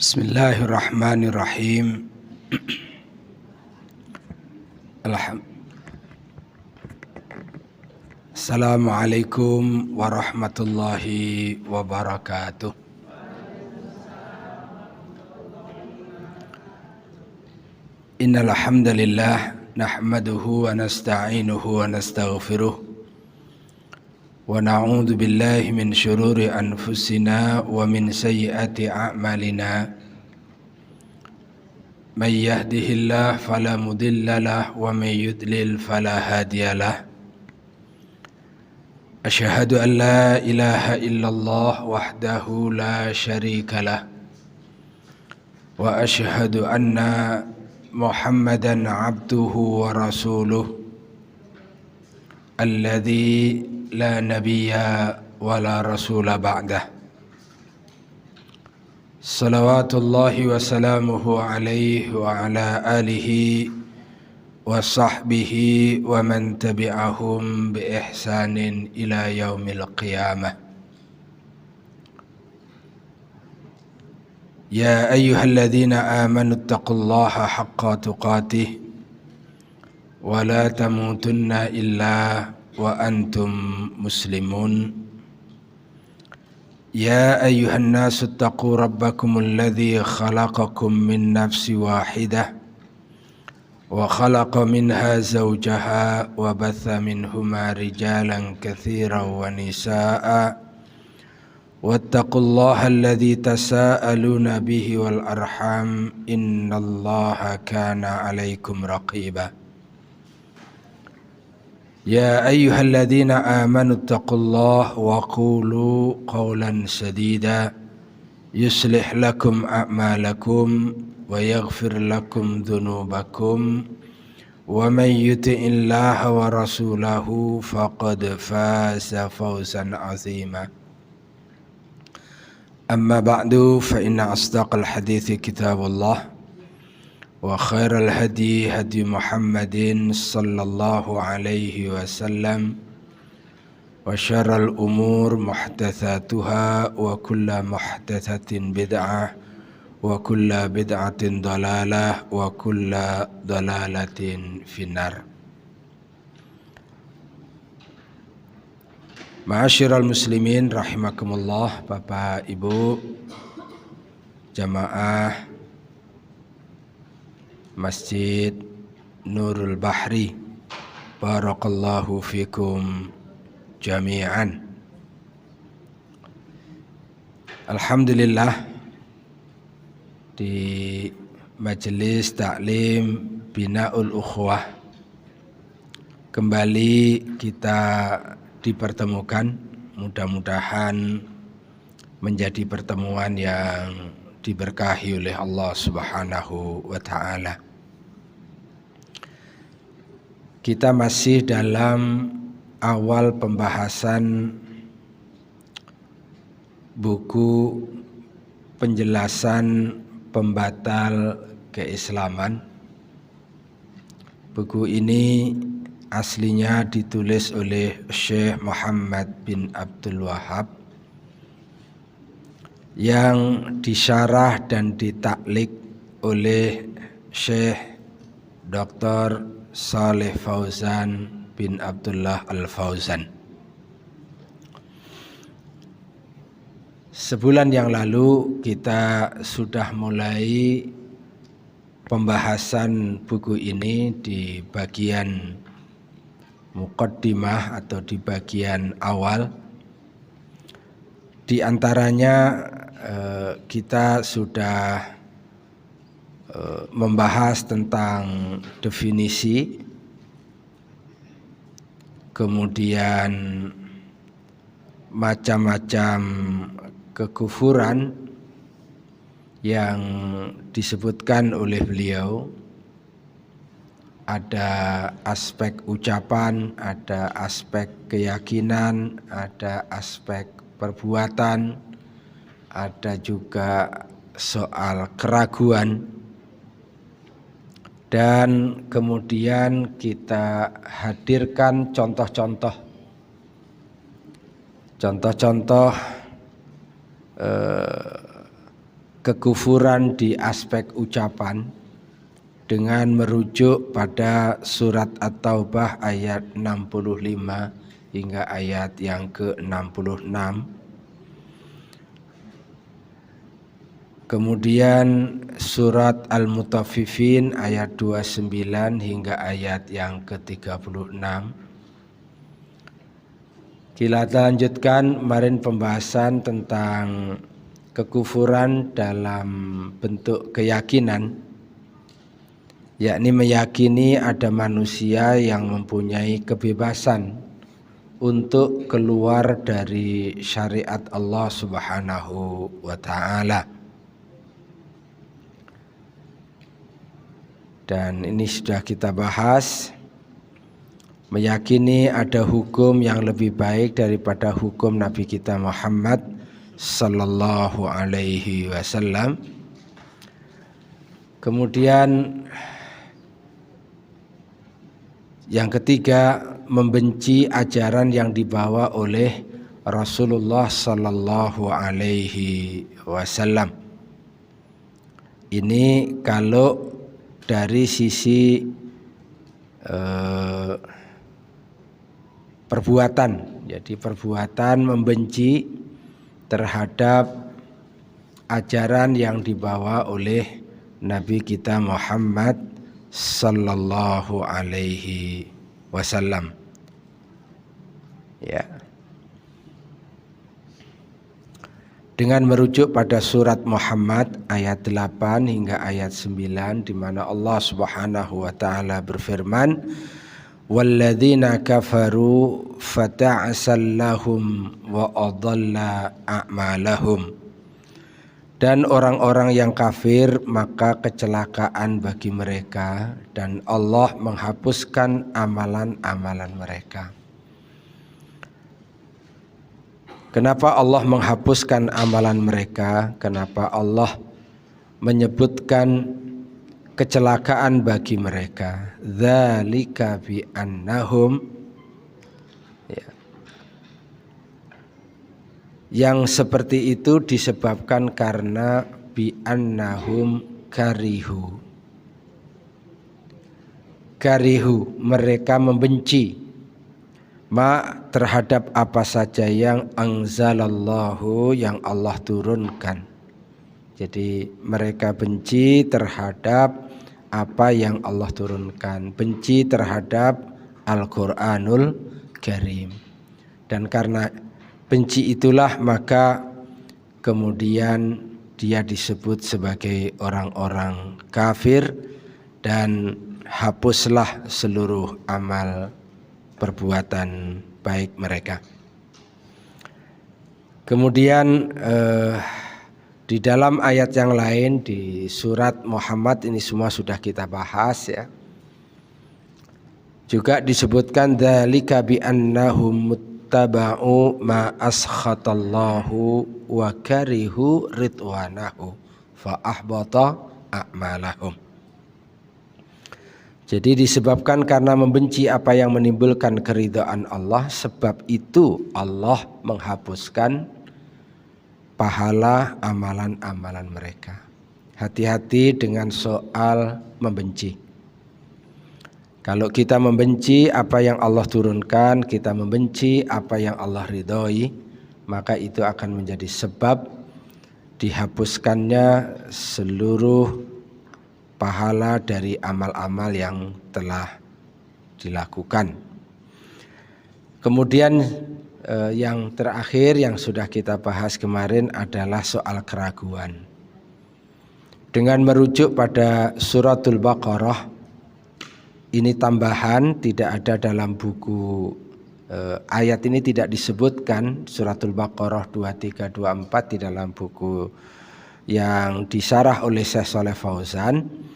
Bismillahirrahmanirrahim. Assalamualaikum warahmatullahi wabarakatuh. Innal hamdalillah nahmaduhu wa nasta'inuhu wa nastaghfiruh wa na'udzu billahi min syururi anfusina wa min sayyiati a'malina. May yahdihillahu fala mudhillalah wa may yudlil fala hadiyalah. Asyhadu an la ilaha illallah wahdahu la syarikalah wa asyhadu anna Muhammadan abduhu wa rasuluh alladzi la nabiyya wa la rasula ba'dah. Salawatullahi wa salamuhu alaihi wa ala alihi wa sahbihi wa man tabi'ahum bi ihsanin ila yaumil qiyamah. Ya ayyuhalladzina amanu taqullaha haqqa tuqatih wa la tamutunna illa wa antum muslimun. Ya ayyuhan nasu taqu rabbakumul ladzi khalaqakum min nafsin wahidah wa khalaqa minha zawjaha wa batha minhuma rijalan katsiran wa nisaa'a wattaqullaha alladzi tasaaluna bihi wal arham innallaha kana 'alaikum raqiba. Ya ayyuhalladzina amanu taqullaha wa qulu qawlan sadida yuslih lakum a'malakum wa yaghfir lakum dhunubakum wa man yuti'illaha wa rasulahu faqad faza fawzan 'azima. Amma ba'du fa inna asdaqal hadithi kitabullah wa khairal hadi hadi Muhammadin sallallahu alaihi wasallam wa syarral umur muhdatsatuha wa kullu muhdatsatin bid'ah wa kullu bid'atin dhalalah wa kullu dhalalatin finnar. Ma'asyiral muslimin rahimakumullah, Bapak Ibu jamaah Masjid Nurul Bahri, barakallahu fikum jami'an. Alhamdulillah, di Majelis Taklim Bina'ul Ukhwah kembali kita dipertemukan. Mudah-mudahan menjadi pertemuan yang diberkahi oleh Allah Subhanahu wa ta'ala. Kita masih dalam awal pembahasan buku penjelasan pembatal keislaman. Buku ini aslinya ditulis oleh Syekh Muhammad bin Abdul Wahhab yang disyarah dan ditaklik oleh Syekh Dr. Saleh Fauzan bin Abdullah Al-Fauzan. Sebulan yang lalu kita sudah mulai pembahasan buku ini di bagian muqaddimah atau di bagian awal. Di antaranya kita sudah membahas tentang definisi, kemudian macam-macam kekufuran yang disebutkan oleh beliau. Ada aspek ucapan, ada aspek keyakinan, ada aspek perbuatan, ada juga soal keraguan, dan kemudian kita hadirkan contoh-contoh kekufuran di aspek ucapan dengan merujuk pada surat At-Taubah ayat 65 hingga ayat yang ke-66. Kemudian surat Al-Mutaffifin ayat 29 hingga ayat yang ke-36. Kita lanjutkan kemarin pembahasan tentang kekufuran dalam bentuk keyakinan, yakni meyakini ada manusia yang mempunyai kebebasan untuk keluar dari syariat Allah Subhanahu wa ta'ala. Dan ini sudah kita bahas, meyakini ada hukum yang lebih baik daripada hukum Nabi kita Muhammad sallallahu alaihi wasallam. Kemudian yang ketiga, membenci ajaran yang dibawa oleh Rasulullah sallallahu alaihi wasallam. Ini kalau dari sisi perbuatan, jadi perbuatan membenci terhadap ajaran yang dibawa oleh Nabi kita Muhammad sallallahu alaihi wasallam. Ya. Dengan merujuk pada surat Muhammad ayat 8 hingga ayat 9 di mana Allah Subhanahu wa taala berfirman, walladzina kafaru fata'asal lahum wa adalla a'malahum. Dan orang-orang yang kafir maka kecelakaan bagi mereka dan Allah menghapuskan amalan-amalan mereka. Kenapa Allah menghapuskan amalan mereka? Kenapa Allah menyebutkan kecelakaan bagi mereka? Dzalika bi annahum, ya. Yang seperti itu disebabkan karena bi annahum karihu. Karihu, mereka membenci terhadap apa saja yang anzalallahu, yang Allah turunkan. Jadi mereka benci terhadap apa yang Allah turunkan, benci terhadap Al-Qur'anul Karim. Dan karena benci itulah maka kemudian dia disebut sebagai orang-orang kafir dan hapuslah seluruh amal perbuatan baik mereka. Kemudian di dalam ayat yang lain di surat Muhammad ini semua sudah kita bahas, ya. Juga disebutkan dzalika bi annahum muttaba'u ma askhatallahu wa karihu ridwanahu fa ahbata a'malahum. Jadi disebabkan karena membenci apa yang menimbulkan keridhaan Allah, sebab itu Allah menghapuskan pahala amalan-amalan mereka. Hati-hati dengan soal membenci. Kalau kita membenci apa yang Allah turunkan, kita membenci apa yang Allah ridhoi, maka itu akan menjadi sebab dihapuskannya seluruh pahala dari amal-amal yang telah dilakukan. Kemudian yang terakhir yang sudah kita bahas kemarin adalah soal keraguan. Dengan merujuk pada suratul Baqarah, ini tambahan, tidak ada dalam buku ayat ini tidak disebutkan suratul Baqarah 23 24 di dalam buku yang disarah oleh Syekh Shalih Fauzan.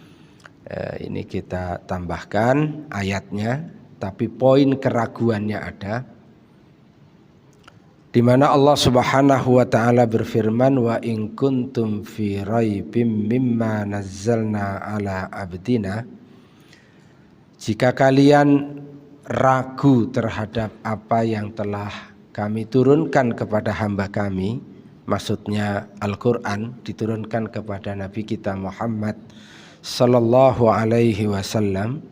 Ini kita tambahkan ayatnya, tapi poin keraguannya ada, di mana Allah Subhanahu wa taala berfirman, wa in kuntum fi raibim mimma nazzalna ala abdina. Jika kalian ragu terhadap apa yang telah kami turunkan kepada hamba kami, maksudnya Al-Quran, diturunkan kepada Nabi kita Muhammad sallallahu alaihi wasallam,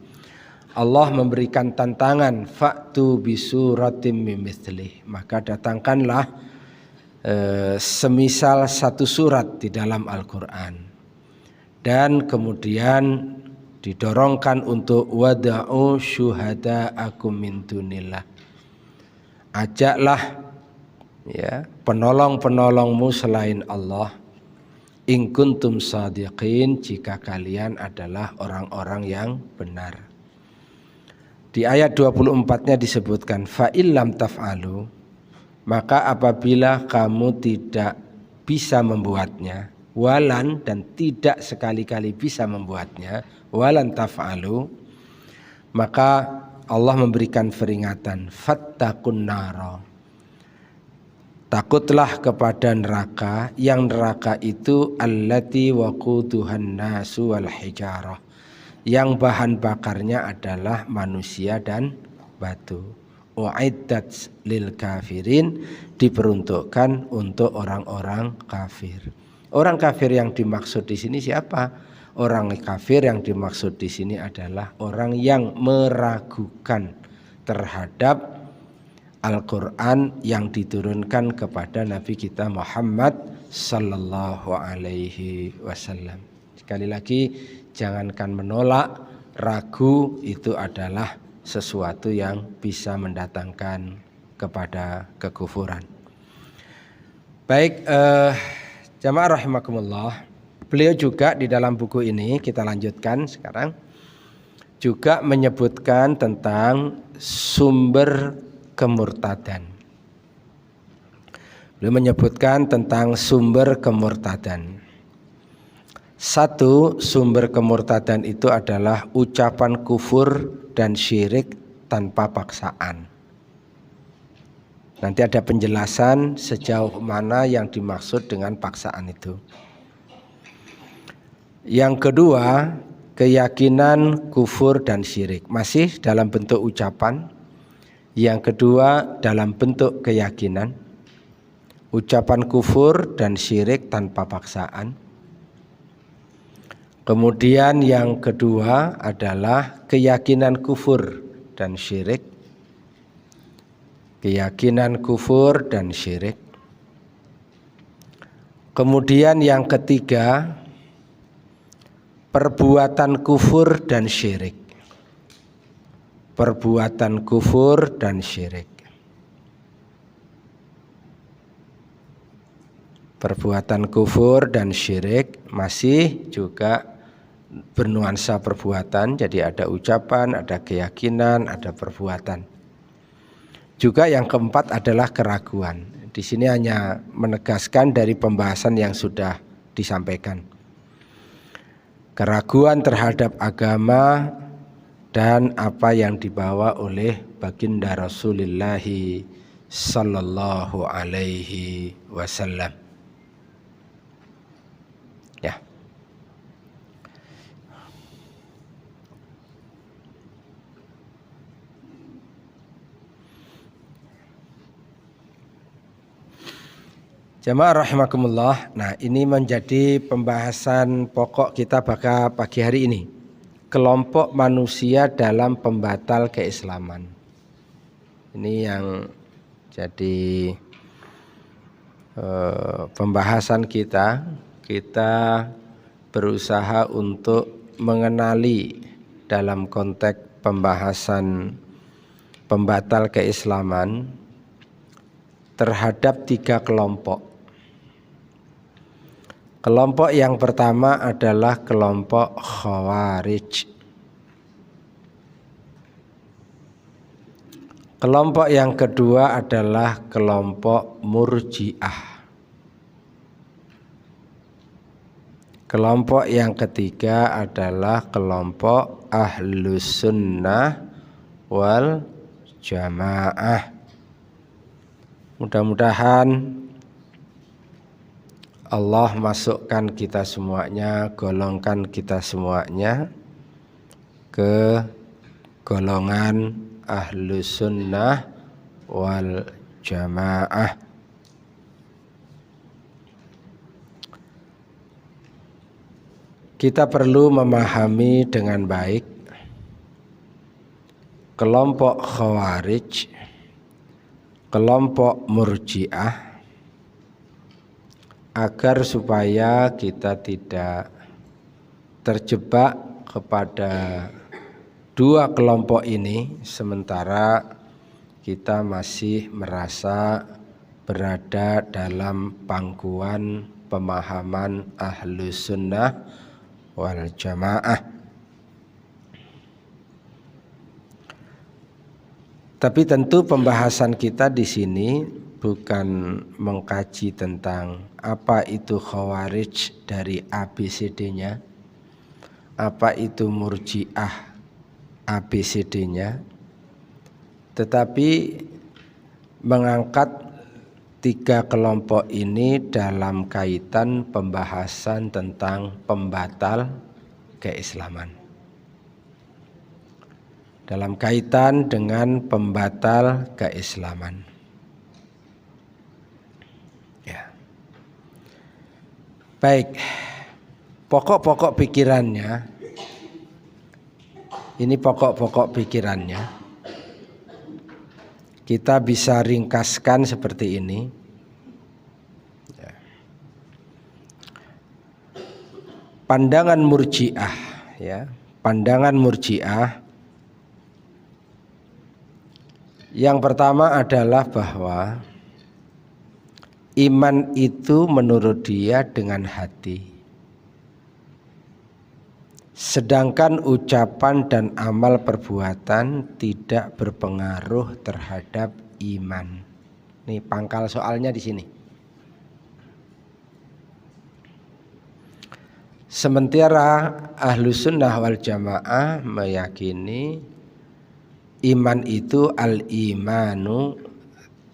Allah memberikan tantangan, fa'tu bisuratim mimithli, maka datangkanlah semisal satu surat di dalam Al-Quran. Dan kemudian didorongkan untuk wada'u syuhada'akum min dunillah, ajaklah ya penolong-penolongmu selain Allah, in kuntum shadiqin, jika kalian adalah orang-orang yang benar. Di ayat 24-nya disebutkan fa illam taf'alu, maka apabila kamu tidak bisa membuatnya, walan, dan tidak sekali-kali bisa membuatnya, walan taf'alu, maka Allah memberikan peringatan, fattaqun nara, takutlah kepada neraka, yang neraka itu allati waquduhan nasu wal hijarah, yang bahan bakarnya adalah manusia dan batu. Uiddat lil kafirin, diperuntukkan untuk orang-orang kafir. Orang kafir yang dimaksud di sini siapa? Orang kafir yang dimaksud di sini adalah orang yang meragukan terhadap Al-Quran yang diturunkan kepada Nabi kita Muhammad sallallahu alaihi wasallam. Sekali lagi, jangankan menolak, ragu itu adalah sesuatu yang bisa mendatangkan kepada kekufuran. Baik, jamaah rahimakumullah, beliau juga di dalam buku ini, kita lanjutkan sekarang, juga menyebutkan tentang sumber kemurtadan. Beliau menyebutkan tentang sumber kemurtadan. Satu, sumber kemurtadan itu adalah ucapan kufur dan syirik tanpa paksaan. Nanti ada penjelasan sejauh mana yang dimaksud dengan paksaan itu. Yang kedua, keyakinan kufur dan syirik, masih dalam bentuk ucapan. Yang kedua dalam bentuk keyakinan, ucapan kufur dan syirik tanpa paksaan. Kemudian yang kedua adalah keyakinan kufur dan syirik. Keyakinan kufur dan syirik. Kemudian yang ketiga, perbuatan kufur dan syirik. Perbuatan kufur dan syirik. Perbuatan kufur dan syirik masih juga bernuansa perbuatan, jadi ada ucapan, ada keyakinan, ada perbuatan. Juga yang keempat adalah keraguan. Di sini hanya menegaskan dari pembahasan yang sudah disampaikan. Keraguan terhadap agama dan apa yang dibawa oleh baginda Rasulullah sallallahu alaihi wasallam. Ya. Jamaah rahimakumullah. Nah, ini menjadi pembahasan pokok kita pada pagi hari ini. Kelompok manusia dalam pembatal keislaman. Ini yang jadi pembahasan kita. Kita berusaha untuk mengenali dalam konteks pembahasan pembatal keislaman terhadap 3 kelompok. Kelompok yang pertama adalah kelompok Khawarij. Kelompok yang kedua adalah kelompok Murji'ah. Kelompok yang ketiga adalah kelompok Ahlus Sunnah wal Jamaah. Mudah-mudahan Allah masukkan kita semuanya, golongkan kita semuanya ke golongan Ahlus Sunnah wal Jamaah. Kita perlu memahami dengan baik kelompok Khawarij, kelompok Murji'ah, agar supaya kita tidak terjebak kepada dua kelompok ini sementara kita masih merasa berada dalam pangkuan pemahaman Ahlus Sunnah wal Jamaah. Tapi tentu pembahasan kita di sini bukan mengkaji tentang apa itu Khawarij dari ABCD-nya, apa itu Murji'ah ABCD-nya, tetapi mengangkat tiga kelompok ini dalam kaitan pembahasan tentang pembatal keislaman. Dalam kaitan dengan pembatal keislaman. Ya. Baik, pokok-pokok pikirannya, ini pokok-pokok pikirannya. Kita bisa ringkaskan seperti ini. Pandangan Murji'ah, ya, pandangan Murji'ah. Yang pertama adalah bahwa iman itu menurut dia dengan hati. Sedangkan ucapan dan amal perbuatan tidak berpengaruh terhadap iman. Ini pangkal soalnya di sini. Sementara Ahlus Sunnah wal Jamaah meyakini iman itu al-imanu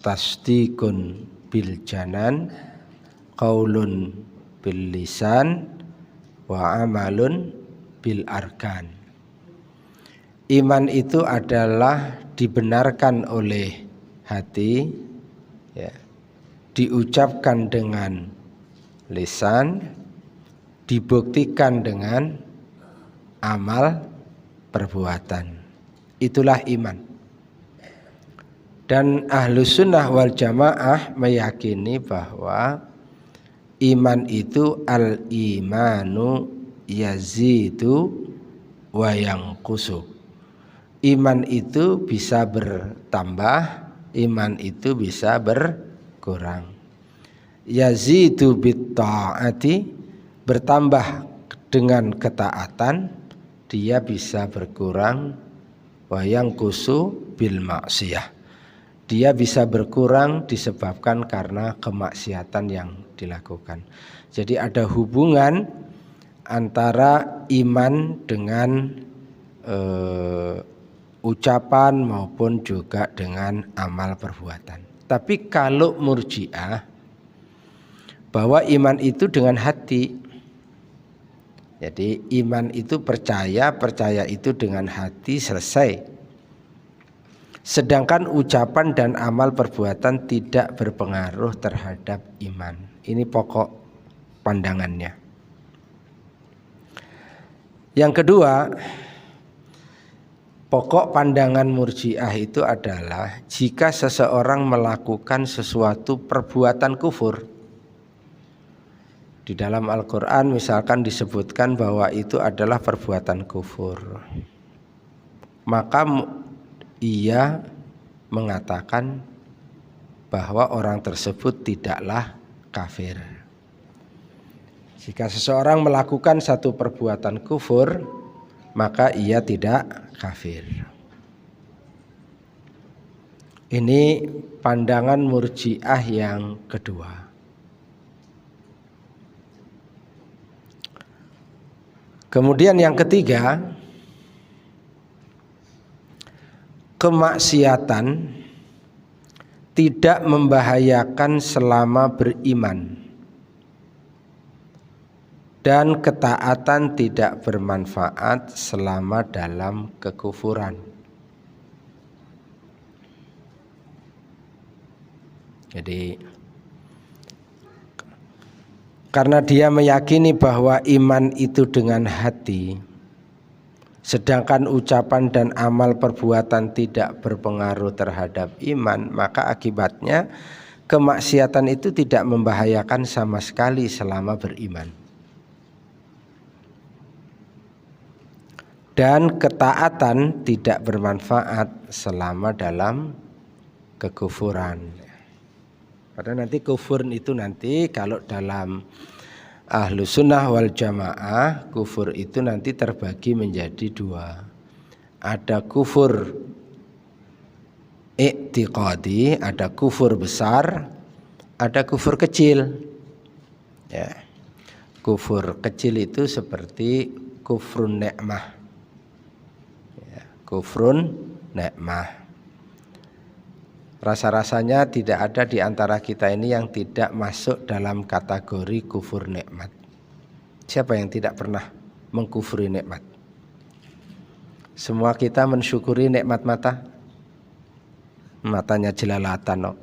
tasdiqun bil janan, qaulun bil lisan, wa amalun bil arkan. Iman itu adalah dibenarkan oleh hati, ya, diucapkan dengan lisan, dibuktikan dengan amal perbuatan. Itulah iman. Dan Ahlus Sunnah wal Jamaah meyakini bahwa iman itu al-imanu yazidu wa yanqusu. Iman itu bisa bertambah, iman itu bisa berkurang. Yazidu bit ta'ati, bertambah dengan ketaatan, dia bisa berkurang. Wa yanqusu bil maksiyah, dia bisa berkurang disebabkan karena kemaksiatan yang dilakukan. Jadi ada hubungan antara iman dengan ucapan maupun juga dengan amal perbuatan. Tapi kalau Murji'ah, bahwa iman itu dengan hati. Jadi iman itu percaya itu dengan hati, selesai. Sedangkan ucapan dan amal perbuatan tidak berpengaruh terhadap iman. Ini pokok pandangannya. Yang kedua, pokok pandangan Murji'ah itu adalah jika seseorang melakukan sesuatu perbuatan kufur. Di dalam Al-Quran misalkan disebutkan bahwa itu adalah perbuatan kufur, maka ia mengatakan bahwa orang tersebut tidaklah kafir. Jika seseorang melakukan satu perbuatan kufur, maka ia tidak kafir. Ini pandangan Murji'ah yang kedua. Kemudian yang ketiga, kemaksiatan tidak membahayakan selama beriman, dan ketaatan tidak bermanfaat selama dalam kekufuran. Jadi Karena dia meyakini bahwa iman itu dengan hati, sedangkan ucapan dan amal perbuatan tidak berpengaruh terhadap iman, maka akibatnya kemaksiatan itu tidak membahayakan sama sekali selama beriman. Dan ketaatan tidak bermanfaat selama dalam kekufuran. Karena nanti kufur itu nanti kalau dalam ahlu sunnah wal jamaah, kufur itu nanti terbagi menjadi dua. Ada kufur i'tiqadi, ada kufur besar, ada kufur kecil. Ya. Kufur kecil itu seperti kufrun ni'mah. Ya, kufrun ni'mah. Rasa-rasanya tidak ada di antara kita ini yang tidak masuk dalam kategori kufur nikmat. Siapa yang tidak pernah mengkufuri nikmat? Semua kita mensyukuri nikmat mata. Matanya jelalatan. No.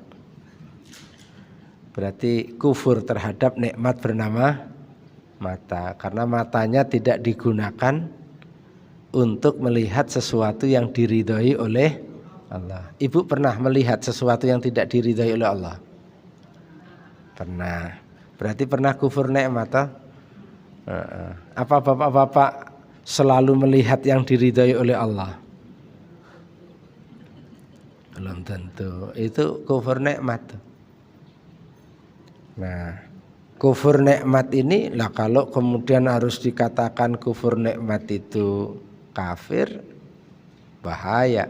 Berarti kufur terhadap nikmat bernama mata. Karena matanya tidak digunakan untuk melihat sesuatu yang diridhoi oleh Allah. Ibu pernah melihat sesuatu yang tidak diridhai oleh Allah? Pernah. Berarti pernah kufur nikmat toh? Apa bapak-bapak selalu melihat yang diridhai oleh Allah? Belum tentu. Itu kufur nikmat. Nah, kufur nikmat ini lah kalau kemudian harus dikatakan kufur nikmat itu kafir, bahaya.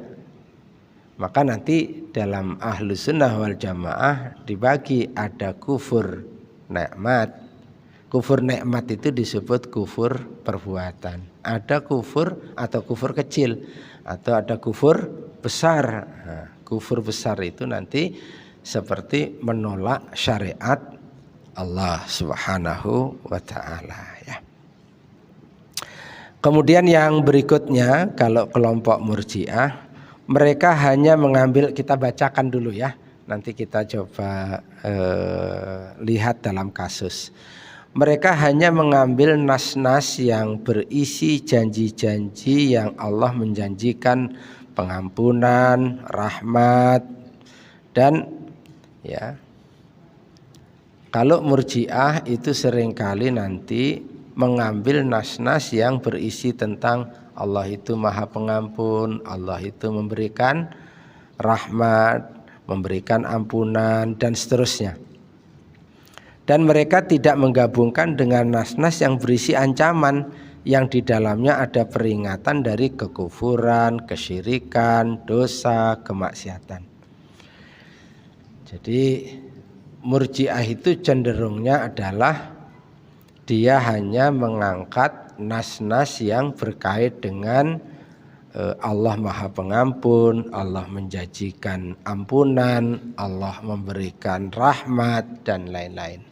Maka nanti dalam ahlu sunnah wal jamaah dibagi ada kufur nikmat. Kufur nikmat itu disebut kufur perbuatan. Ada kufur atau kufur kecil atau ada kufur besar. Nah, kufur besar itu nanti seperti menolak syariat Allah Subhanahu wa ta'ala ya. Kemudian yang berikutnya kalau kelompok Murji'ah, mereka hanya mengambil, kita bacakan dulu ya. Nanti kita coba lihat dalam kasus. Mereka hanya mengambil nas-nas yang berisi janji-janji yang Allah menjanjikan pengampunan, rahmat, dan ya. Kalau Murji'ah itu seringkali nanti mengambil nas-nas yang berisi tentang Allah itu maha pengampun, Allah itu memberikan rahmat, memberikan ampunan dan seterusnya. Dan mereka tidak menggabungkan dengan nas-nas yang berisi ancaman yang di dalamnya ada peringatan dari kekufuran, kesyirikan, dosa, kemaksiatan. Jadi Murji'ah itu cenderungnya adalah dia hanya mengangkat nas-nas yang berkait dengan Allah maha pengampun, Allah menjanjikan ampunan, Allah memberikan rahmat dan lain-lain.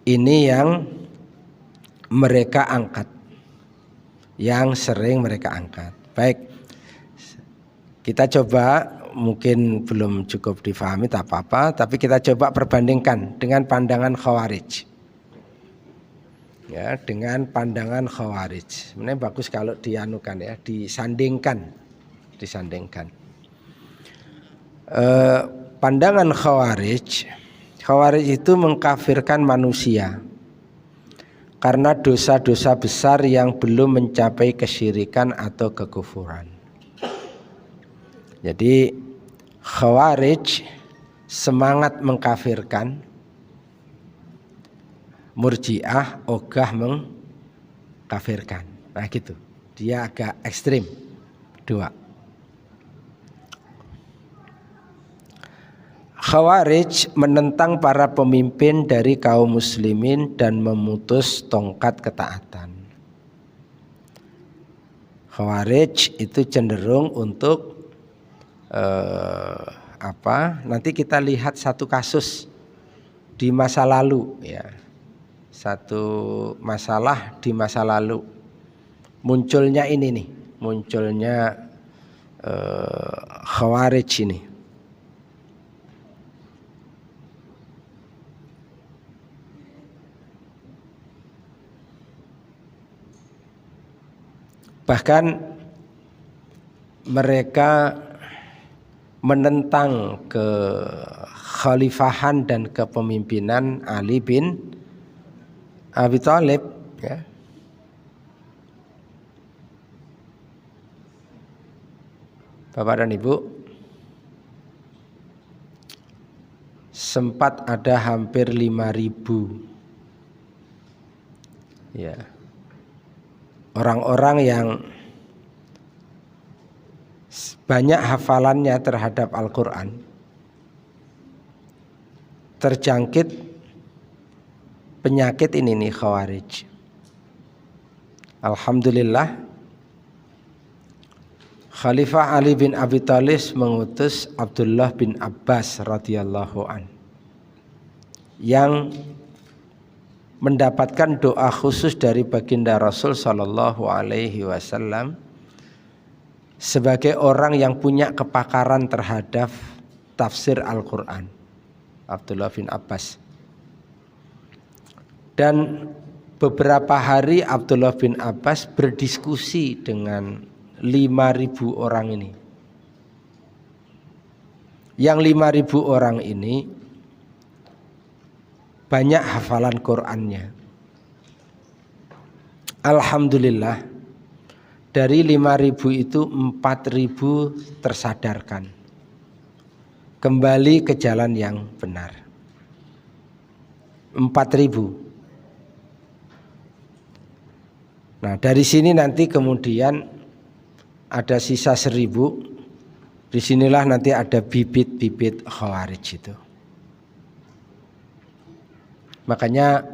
Ini yang mereka angkat, yang sering mereka angkat. Baik, kita coba, mungkin belum cukup difahami tak apa-apa, tapi kita coba perbandingkan dengan pandangan Khawarij. Ya, dengan pandangan Khawarij. Sebenarnya bagus kalau dianukan ya, disandingkan. Pandangan Khawarij itu mengkafirkan manusia karena dosa-dosa besar yang belum mencapai kesyirikan atau kekufuran. Jadi Khawarij semangat mengkafirkan, Murji'ah ogah mengkafirkan. Nah gitu. Dia agak ekstrim. Dua. Khawarij menentang para pemimpin dari kaum muslimin dan memutus tongkat ketaatan. Khawarij itu cenderung untuk nanti kita lihat satu kasus di masa lalu ya. Satu masalah di masa lalu munculnya ini nih, munculnya Khawarij ini. Bahkan mereka menentang kekhalifahan dan kepemimpinan Ali bin Abi Thalib, ya. Bapak dan Ibu, sempat ada hampir 5.000 ya orang-orang yang banyak hafalannya terhadap Al-Quran terjangkit penyakit ini nih, Khawarij. Alhamdulillah, Khalifah Ali bin Abi Thalib mengutus Abdullah bin Abbas radhiyallahu an yang mendapatkan doa khusus dari baginda Rasul sallallahu alaihi wasallam sebagai orang yang punya kepakaran terhadap tafsir Al-Quran, Abdullah bin Abbas. Dan beberapa hari Abdullah bin Abbas berdiskusi dengan 5.000 orang ini. Yang 5.000 orang ini banyak hafalan Qur'annya. Alhamdulillah, dari 5.000 itu 4.000 tersadarkan, kembali ke jalan yang benar. 4.000. Nah, dari sini nanti kemudian ada sisa 1.000. Disinilah nanti ada bibit-bibit Khawarij itu. Makanya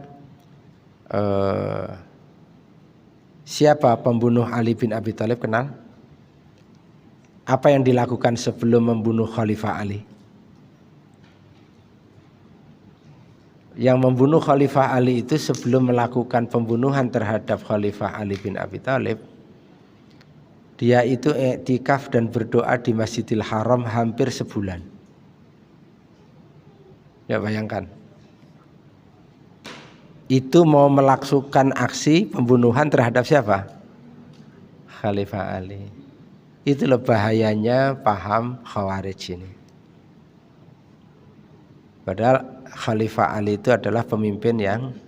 siapa pembunuh Ali bin Abi Thalib, kenal? Apa yang dilakukan sebelum membunuh Khalifah Ali? Yang membunuh Khalifah Ali itu sebelum melakukan pembunuhan terhadap Khalifah Ali bin Abi Thalib, dia itu i'tikaf dan berdoa di Masjidil Haram hampir sebulan. Ya, bayangkan. Itu mau melakukan aksi pembunuhan terhadap siapa? Khalifah Ali. Itulah bahayanya paham Khawarij ini. Padahal Khalifah Ali itu adalah pemimpin yang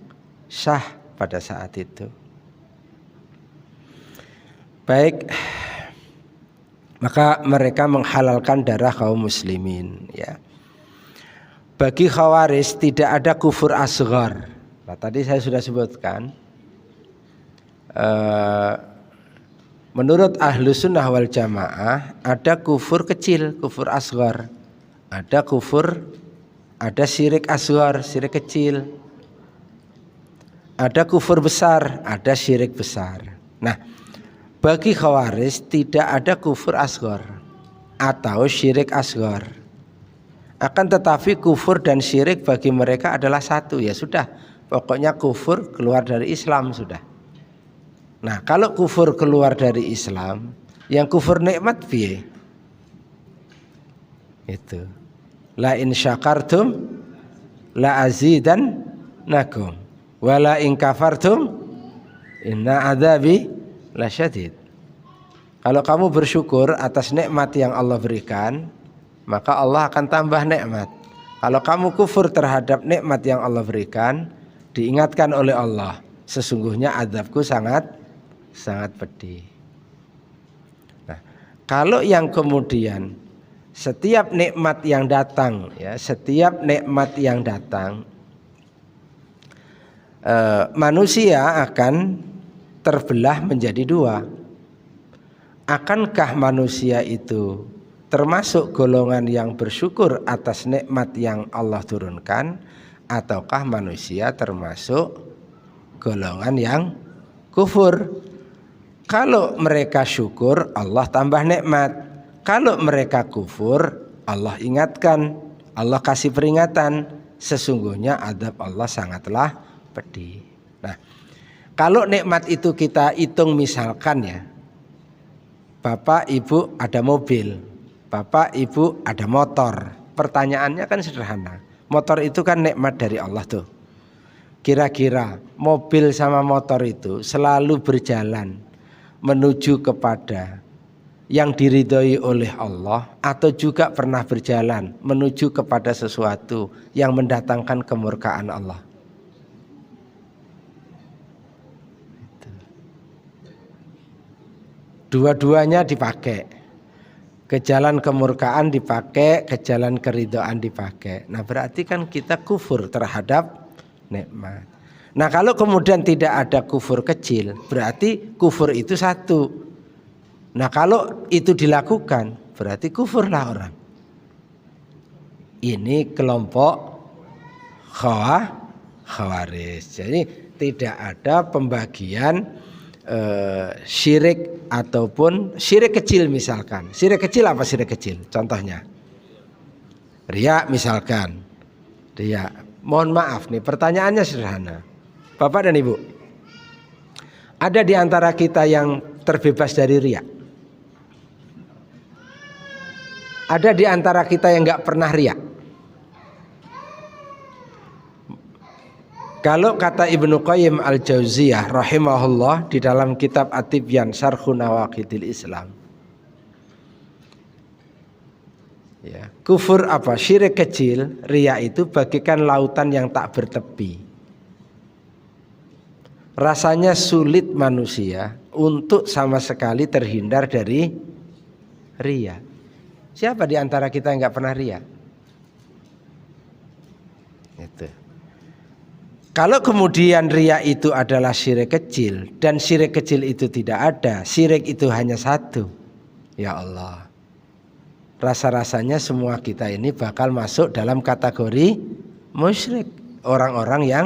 sah pada saat itu. Baik, maka mereka menghalalkan darah kaum muslimin, ya. Bagi Khawarij tidak ada kufur asghar. Nah, tadi saya sudah sebutkan, menurut Ahlus Sunnah wal Jamaah ada kufur kecil, kufur asghar. Ada kufur, ada syirik asghar, syirik kecil. Ada kufur besar, ada syirik besar. Nah, bagi Khawarij tidak ada kufur asghar atau syirik asghar. Akan tetapi kufur dan syirik bagi mereka adalah satu, ya sudah. Pokoknya kufur keluar dari Islam sudah. Nah, kalau kufur keluar dari Islam, yang kufur nikmat piye? Itu. La in syakartum la azidannakum wa la in kafartum inna adzabi lasyadid. Kalau kamu bersyukur atas nikmat yang Allah berikan, maka Allah akan tambah nikmat. Kalau kamu kufur terhadap nikmat yang Allah berikan, diingatkan oleh Allah, sesungguhnya azabku sangat pedih. Nah, kalau yang kemudian setiap nikmat yang datang, ya, setiap nikmat yang datang, manusia akan terbelah menjadi dua. Akankah manusia itu termasuk golongan yang bersyukur atas nikmat yang Allah turunkan, ataukah manusia termasuk golongan yang kufur? Kalau mereka syukur, Allah tambah nikmat. Kalau mereka kufur, Allah ingatkan, Allah kasih peringatan, sesungguhnya azab Allah sangatlah pedih. Nah, kalau nikmat itu kita hitung, misalkan ya, Bapak Ibu ada mobil, Bapak Ibu ada motor. Pertanyaannya kan sederhana. Motor itu kan nikmat dari Allah tuh. Kira-kira mobil sama motor itu selalu berjalan menuju kepada yang diridhoi oleh Allah, atau juga pernah berjalan menuju kepada sesuatu yang mendatangkan kemurkaan Allah? Dua-duanya dipakai. Ke jalan kemurkaan dipakai, ke jalan keridhaan dipakai. Nah, berarti kan kita kufur terhadap nikmat. Nah, kalau kemudian tidak ada kufur kecil, berarti kufur itu satu. Nah, kalau itu dilakukan, berarti kufurlah orang. Ini kelompok khawarij. Jadi tidak ada pembagian syirik ataupun syirik kecil misalkan. Syirik kecil apa syirik kecil? Contohnya riya misalkan. Riya. Mohon maaf nih, pertanyaannya sederhana. Bapak dan Ibu, ada di antara kita yang terbebas dari riya? Ada di antara kita yang nggak pernah riya? Kalau kata Ibnu Qayyim al-Jauziyah rahimahullah di dalam kitab At-Tibyan Syarh Nawaqidil Islam, ya, kufur apa? Syirik kecil, riya itu bagaikan lautan yang tak bertepi. Rasanya sulit manusia untuk sama sekali terhindar dari riya. Siapa di antara kita yang nggak pernah riya? Itu. Kalau kemudian riya itu adalah syirik kecil dan syirik kecil itu tidak ada, syirik itu hanya satu, ya Allah, rasa-rasanya semua kita ini bakal masuk dalam kategori musyrik, orang-orang yang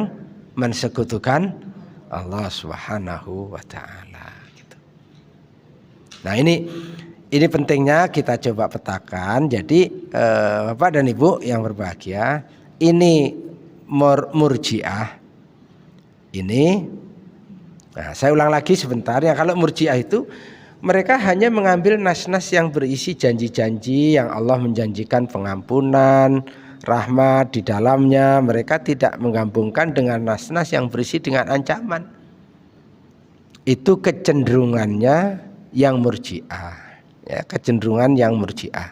mensekutukan Allah Subhanahu wa ta'ala gitu. Nah, ini pentingnya kita coba petakan. Jadi Bapak dan Ibu yang berbahagia, ini murji'ah. Nah, saya ulang lagi sebentar ya. Kalau murji'ah itu mereka hanya mengambil nas-nas yang berisi janji-janji yang Allah menjanjikan pengampunan, rahmat di dalamnya. Mereka tidak menggabungkan dengan nas-nas yang berisi dengan ancaman. Itu kecenderungannya yang murji'ah, ya, kecenderungan yang murji'ah.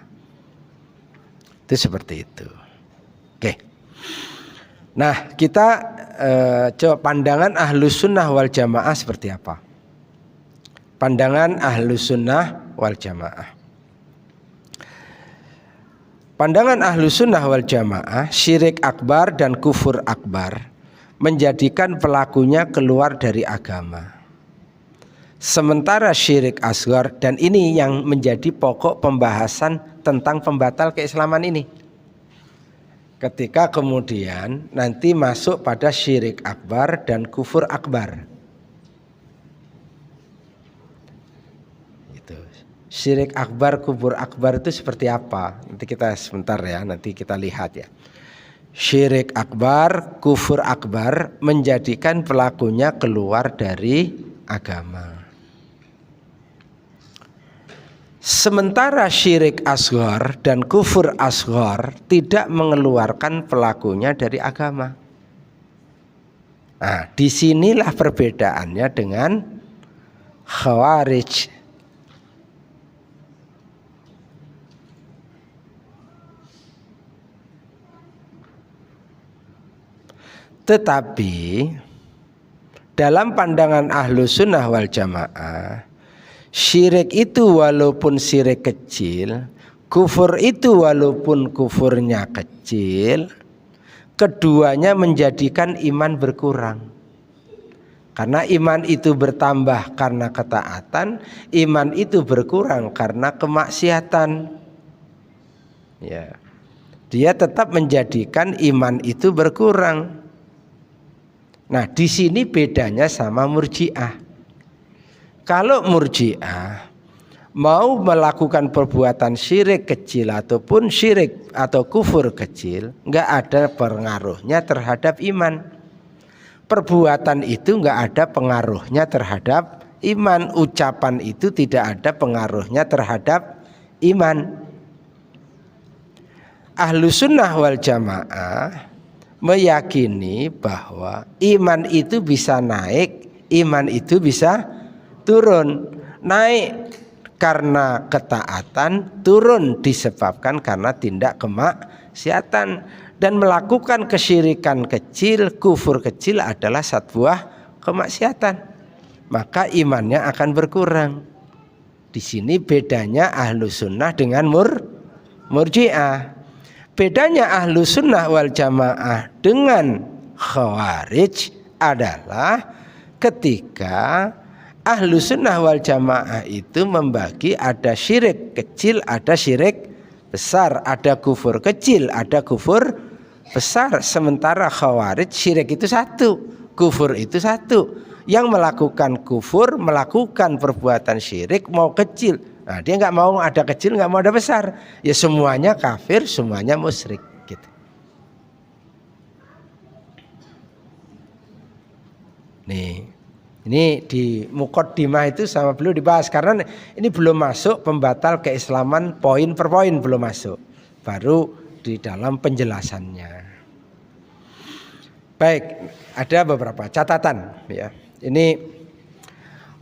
Itu seperti itu. Oke. Nah, kita coba pandangan Ahlus Sunnah wal Jamaah seperti apa? Pandangan Ahlus Sunnah wal Jamaah. Pandangan Ahlus Sunnah wal Jamaah, syirik akbar dan kufur akbar menjadikan pelakunya keluar dari agama. Sementara syirik asghar, dan ini yang menjadi pokok pembahasan tentang pembatal keislaman ini. Ketika kemudian nanti masuk pada syirik akbar dan kufur akbar. Itu. Syirik akbar, kufur akbar itu seperti apa? Nanti kita sebentar ya, nanti kita lihat ya. Syirik akbar, kufur akbar menjadikan pelakunya keluar dari agama. Sementara syirik asghar dan kufur asghar tidak mengeluarkan pelakunya dari agama. Nah, disinilah perbedaannya dengan khawarij. Tetapi dalam pandangan Ahlus Sunnah wal Jamaah, syirik itu walaupun syirik kecil, kufur itu walaupun kufurnya kecil, keduanya menjadikan iman berkurang. Karena iman itu bertambah karena ketaatan, iman itu berkurang karena kemaksiatan. Ya. Dia tetap menjadikan iman itu berkurang. Nah, di sini bedanya sama murji'ah. Kalau murji'ah mau melakukan perbuatan syirik kecil ataupun syirik atau kufur kecil, nggak ada pengaruhnya terhadap iman. Perbuatan itu nggak ada pengaruhnya terhadap iman. Ucapan itu tidak ada pengaruhnya terhadap iman. Ahlus Sunnah wal Jamaah meyakini bahwa iman itu bisa naik, iman itu bisa turun. naik karena ketaatan, turun disebabkan karena tindak kemaksiatan. Dan melakukan kesyirikan kecil, kufur kecil adalah satu buah kemaksiatan, maka imannya akan berkurang. Di sini bedanya ahlu sunnah dengan murji'ah. Bedanya ahlu sunnah wal jamaah dengan khawarij adalah ketika ahlu sunnah wal jamaah itu membagi ada syirik kecil, ada syirik besar, ada kufur kecil, ada kufur besar. Sementara khawarij syirik itu satu, kufur itu satu. Yang melakukan kufur, melakukan perbuatan syirik mau kecil, nah dia nggak mau ada kecil, nggak mau ada besar, ya semuanya kafir, semuanya musyrik gitu. Nih, ini di Muqaddimah itu sama beliau dibahas, karena ini belum masuk pembatal keislaman poin per poin, belum masuk, baru di dalam penjelasannya. Baik, ada beberapa catatan ya. Ini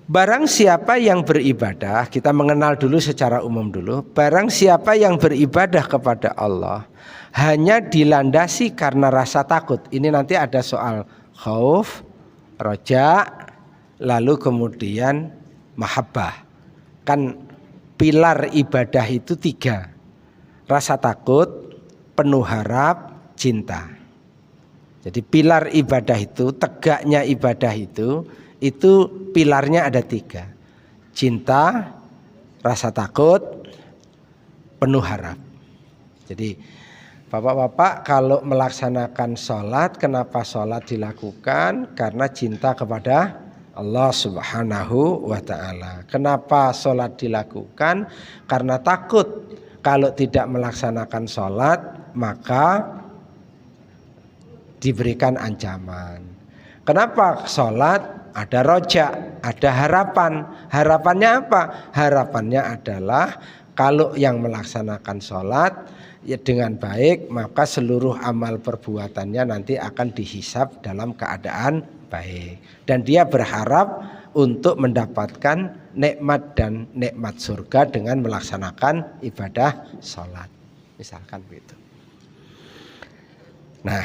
barang siapa yang beribadah, kita mengenal dulu secara umum dulu. Barang siapa yang beribadah kepada Allah hanya dilandasi karena rasa takut. Ini nanti ada soal khauf, roja, lalu kemudian mahabbah. Kan pilar ibadah itu 3. Rasa takut, penuh harap, cinta. Jadi pilar ibadah itu, tegaknya ibadah itu pilarnya ada 3. Cinta, rasa takut, penuh harap. Jadi bapak-bapak kalau melaksanakan sholat, kenapa sholat dilakukan? Karena cinta kepada Allah Subhanahu wa ta'ala. Kenapa sholat dilakukan? Karena takut kalau tidak melaksanakan sholat maka diberikan ancaman. Kenapa sholat? Ada roja, ada harapan. Harapannya apa? Harapannya adalah kalau yang melaksanakan sholat ya dengan baik, maka seluruh amal perbuatannya nanti akan dihisab dalam keadaan baik. Dan dia berharap untuk mendapatkan nikmat dan nikmat surga dengan melaksanakan ibadah sholat. Misalkan begitu. Nah,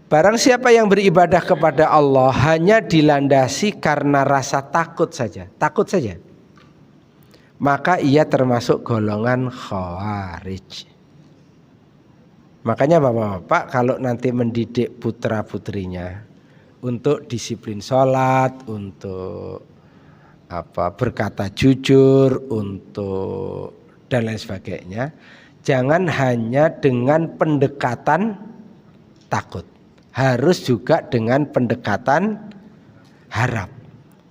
barang siapa yang beribadah kepada Allah hanya dilandasi karena rasa takut saja, maka ia termasuk golongan khawarij. Makanya bapak-bapak kalau nanti mendidik putra-putrinya untuk disiplin sholat, untuk berkata jujur, untuk dan lain sebagainya, jangan hanya dengan pendekatan takut, harus juga dengan pendekatan harap.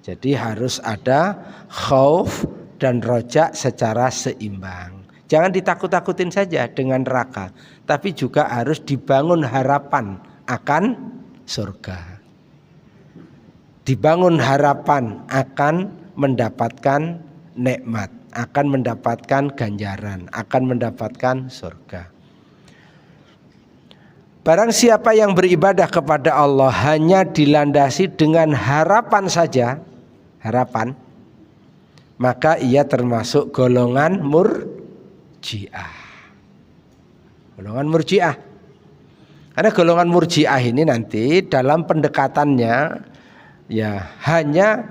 Jadi harus ada khauf dan roja secara seimbang. Jangan ditakut-takutin saja dengan neraka, tapi juga harus dibangun harapan akan surga. Dibangun harapan akan mendapatkan nikmat, akan mendapatkan ganjaran, akan mendapatkan surga. Barang siapa yang beribadah kepada Allah hanya dilandasi dengan harapan saja, harapan, maka ia termasuk golongan murji'ah. Golongan murji'ah. Karena golongan murji'ah ini nanti dalam pendekatannya ya hanya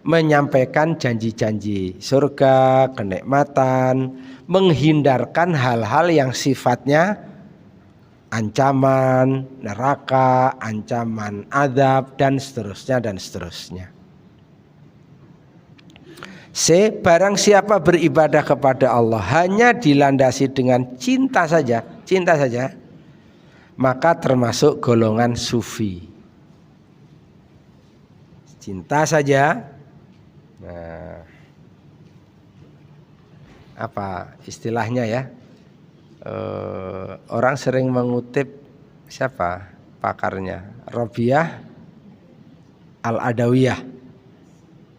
menyampaikan janji-janji surga, kenikmatan, menghindarkan hal-hal yang sifatnya ancaman neraka, ancaman azab dan seterusnya. Barang siapa beribadah kepada Allah hanya dilandasi dengan cinta saja, maka termasuk golongan sufi. Cinta saja. Nah, apa istilahnya ya? Orang sering mengutip siapa pakarnya? Robiah Al-Adawiyah.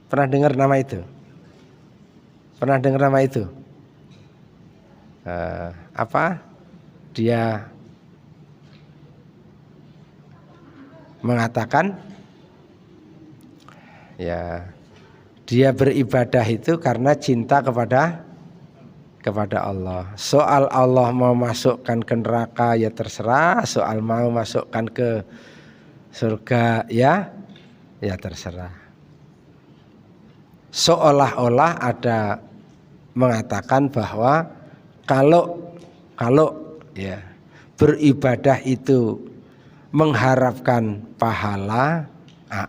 Pernah dengar nama itu? Dia mengatakan ya Dia beribadah itu karena cinta kepada Allah. Soal Allah mau masukkan ke neraka ya terserah, soal mau masukkan ke surga ya terserah. Seolah-olah ada mengatakan bahwa kalau ya beribadah itu mengharapkan pahala,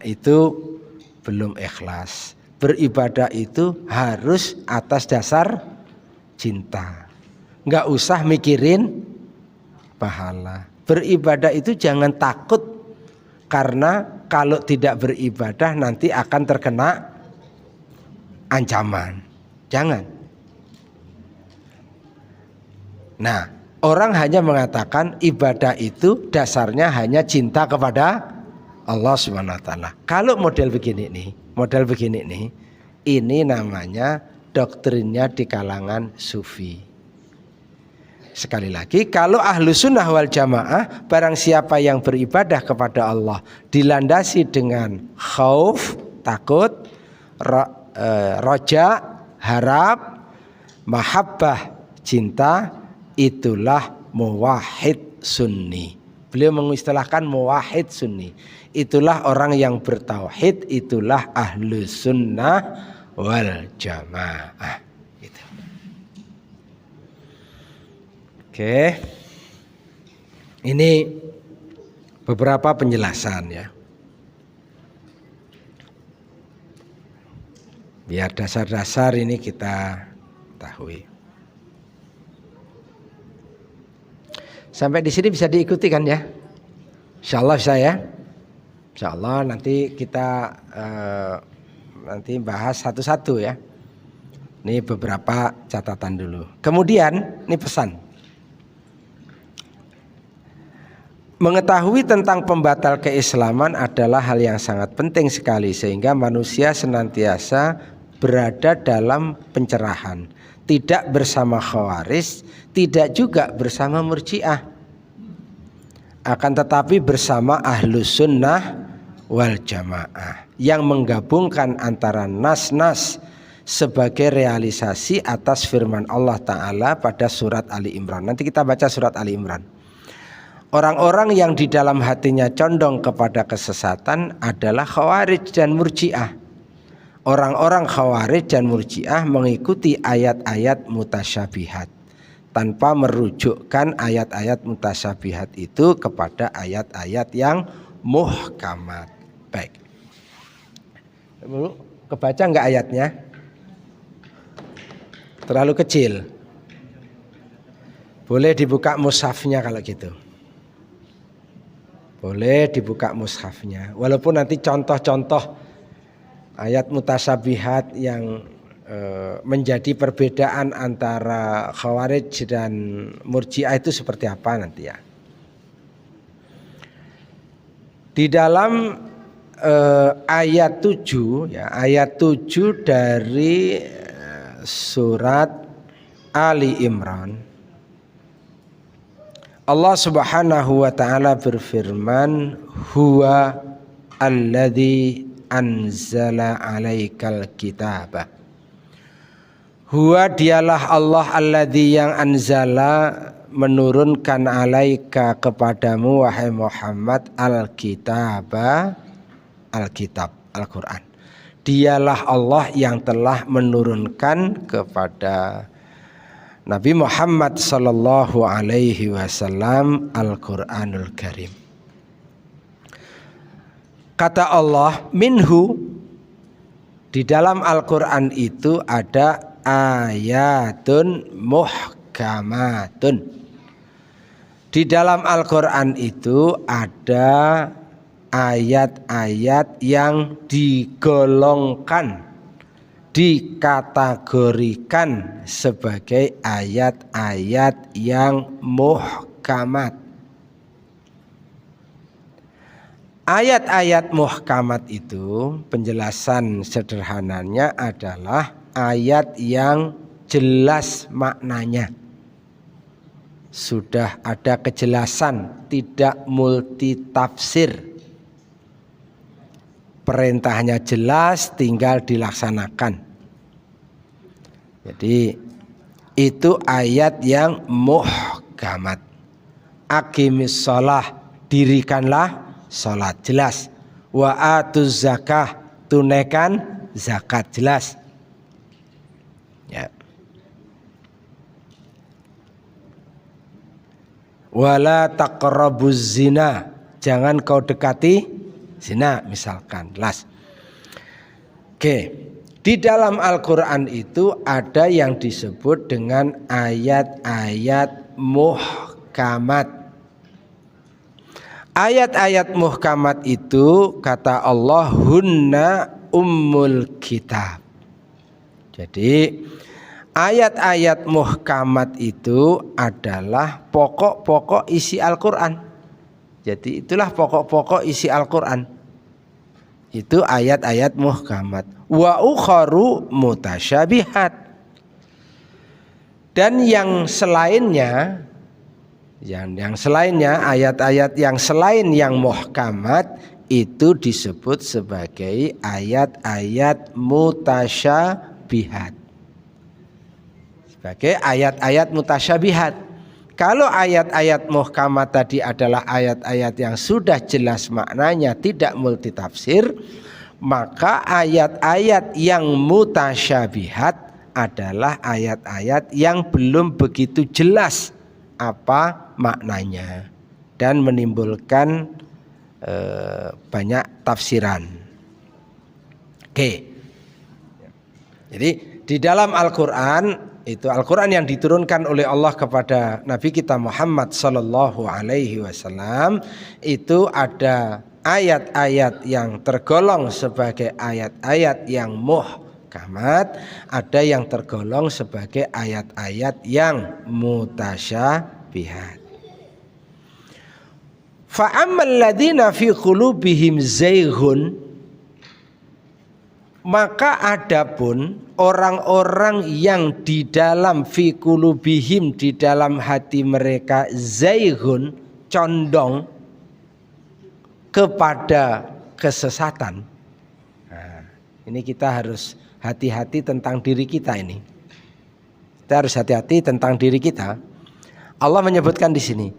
itu belum ikhlas. Beribadah itu harus atas dasar cinta. Nggak usah mikirin pahala. Beribadah itu jangan takut, karena kalau tidak beribadah nanti akan terkena ancaman. Jangan. Nah, orang hanya mengatakan ibadah itu dasarnya hanya cinta kepada Allah Subhanahu wa taala. Kalau model begini nih, ini namanya doktrinnya di kalangan sufi. Sekali lagi, kalau ahlu sunnah wal jamaah, barang siapa yang beribadah kepada Allah dilandasi dengan khauf, takut, roja, harap, mahabbah, cinta, itulah muwahhid sunni. Beliau mengistilahkan muwahhid sunni. Itulah orang yang bertauhid, itulah ahlu sunnah wal jamaah. Gitu. Oke, ini beberapa penjelasan ya. Biar dasar-dasar ini kita ketahui. Sampai di sini bisa diikuti kan ya? Insya Allah bisa ya. Insya Allah nanti kita nanti bahas satu-satu ya. Ini beberapa catatan dulu. Kemudian ini pesan. Mengetahui tentang pembatal keislaman adalah hal yang sangat penting sekali, sehingga manusia senantiasa berada dalam pencerahan, tidak bersama Khawarij, tidak juga bersama Murji'ah, akan tetapi bersama Ahlus Sunnah wal Jamaah yang menggabungkan antara nas-nas sebagai realisasi atas firman Allah Ta'ala pada surat Ali Imran. Nanti kita baca surat Ali Imran. Orang-orang yang di dalam hatinya condong kepada kesesatan adalah Khawarij dan Murji'ah. Orang-orang Khawarij dan Murji'ah mengikuti ayat-ayat mutasyabihat tanpa merujukkan ayat-ayat mutasyabihat itu kepada ayat-ayat yang muhkamat. Baik. Kebaca enggak ayatnya? Terlalu kecil. Boleh dibuka mushafnya kalau gitu. Boleh dibuka mushafnya. Walaupun nanti contoh-contoh ayat mutasyabihat yang menjadi perbedaan antara Khawarij dan Murji'ah itu seperti apa nanti ya. Di dalam ayat 7 ya, ayat 7 dari surat Ali Imran, Allah Subhanahu wa taala berfirman, huwa alladzi anzala 'alaikal kitaba. Huwa dialah Allah alladzi yang anzala menurunkan alaika kepadamu wahai Muhammad al-kitaba, al-kitab, Al-Qur'an. Dialah Allah yang telah menurunkan kepada Nabi Muhammad sallallahu alaihi wasallam Al-Qur'anul Karim. Kata Allah, minhu, di dalam Al-Qur'an itu ada ayatun muhkamatun. Di dalam Al-Qur'an itu ada ayat-ayat yang digolongkan, dikategorikan sebagai ayat-ayat yang muhkamat. Ayat-ayat muhkamat itu penjelasan sederhananya adalah ayat yang jelas maknanya. Sudah ada kejelasan, tidak multitafsir. perintahnya jelas, tinggal dilaksanakan. Jadi itu ayat yang muhkamat. Aqimis shalah, dirikanlah salat, jelas. Wa atuz zakah, tunaikan zakat, jelas. Ya. Wala taqrabuz zina, jangan kau dekati zina misalkan, jelas. Oke, di dalam Al-Qur'an itu ada yang disebut dengan ayat-ayat muhkamat. Ayat-ayat muhkamat itu kata Allah hunna ummul kitab. Jadi ayat-ayat muhkamat itu adalah pokok-pokok isi Al-Qur'an. Jadi itulah pokok-pokok isi Al-Qur'an. Itu ayat-ayat muhkamat. Wa ukharu mutasyabihat. Dan yang selainnya, yang selainnya, ayat-ayat yang selain yang muhkamat itu disebut sebagai ayat-ayat mutasyabihat. Sebagai ayat-ayat mutasyabihat. Kalau ayat-ayat muhkamat tadi adalah ayat-ayat yang sudah jelas maknanya, tidak multitafsir, maka ayat-ayat yang mutasyabihat adalah ayat-ayat yang belum begitu jelas apa maknanya dan menimbulkan banyak tafsiran. Oke. Jadi di dalam Al-Qur'an itu, Al-Qur'an yang diturunkan oleh Allah kepada Nabi kita Muhammad sallallahu alaihi wasallam, itu ada ayat-ayat yang tergolong sebagai ayat-ayat yang muhkamat, ada yang tergolong sebagai ayat-ayat yang mutasyabihat. Fa ammal ladzina fi qulubihim zayghun, maka adapun orang-orang yang di dalam fi qulubihim, di dalam hati mereka, zayghun, condong kepada kesesatan. Nah, ini kita harus hati-hati tentang diri kita ini. Kita harus hati-hati tentang diri kita. Allah menyebutkan di sini,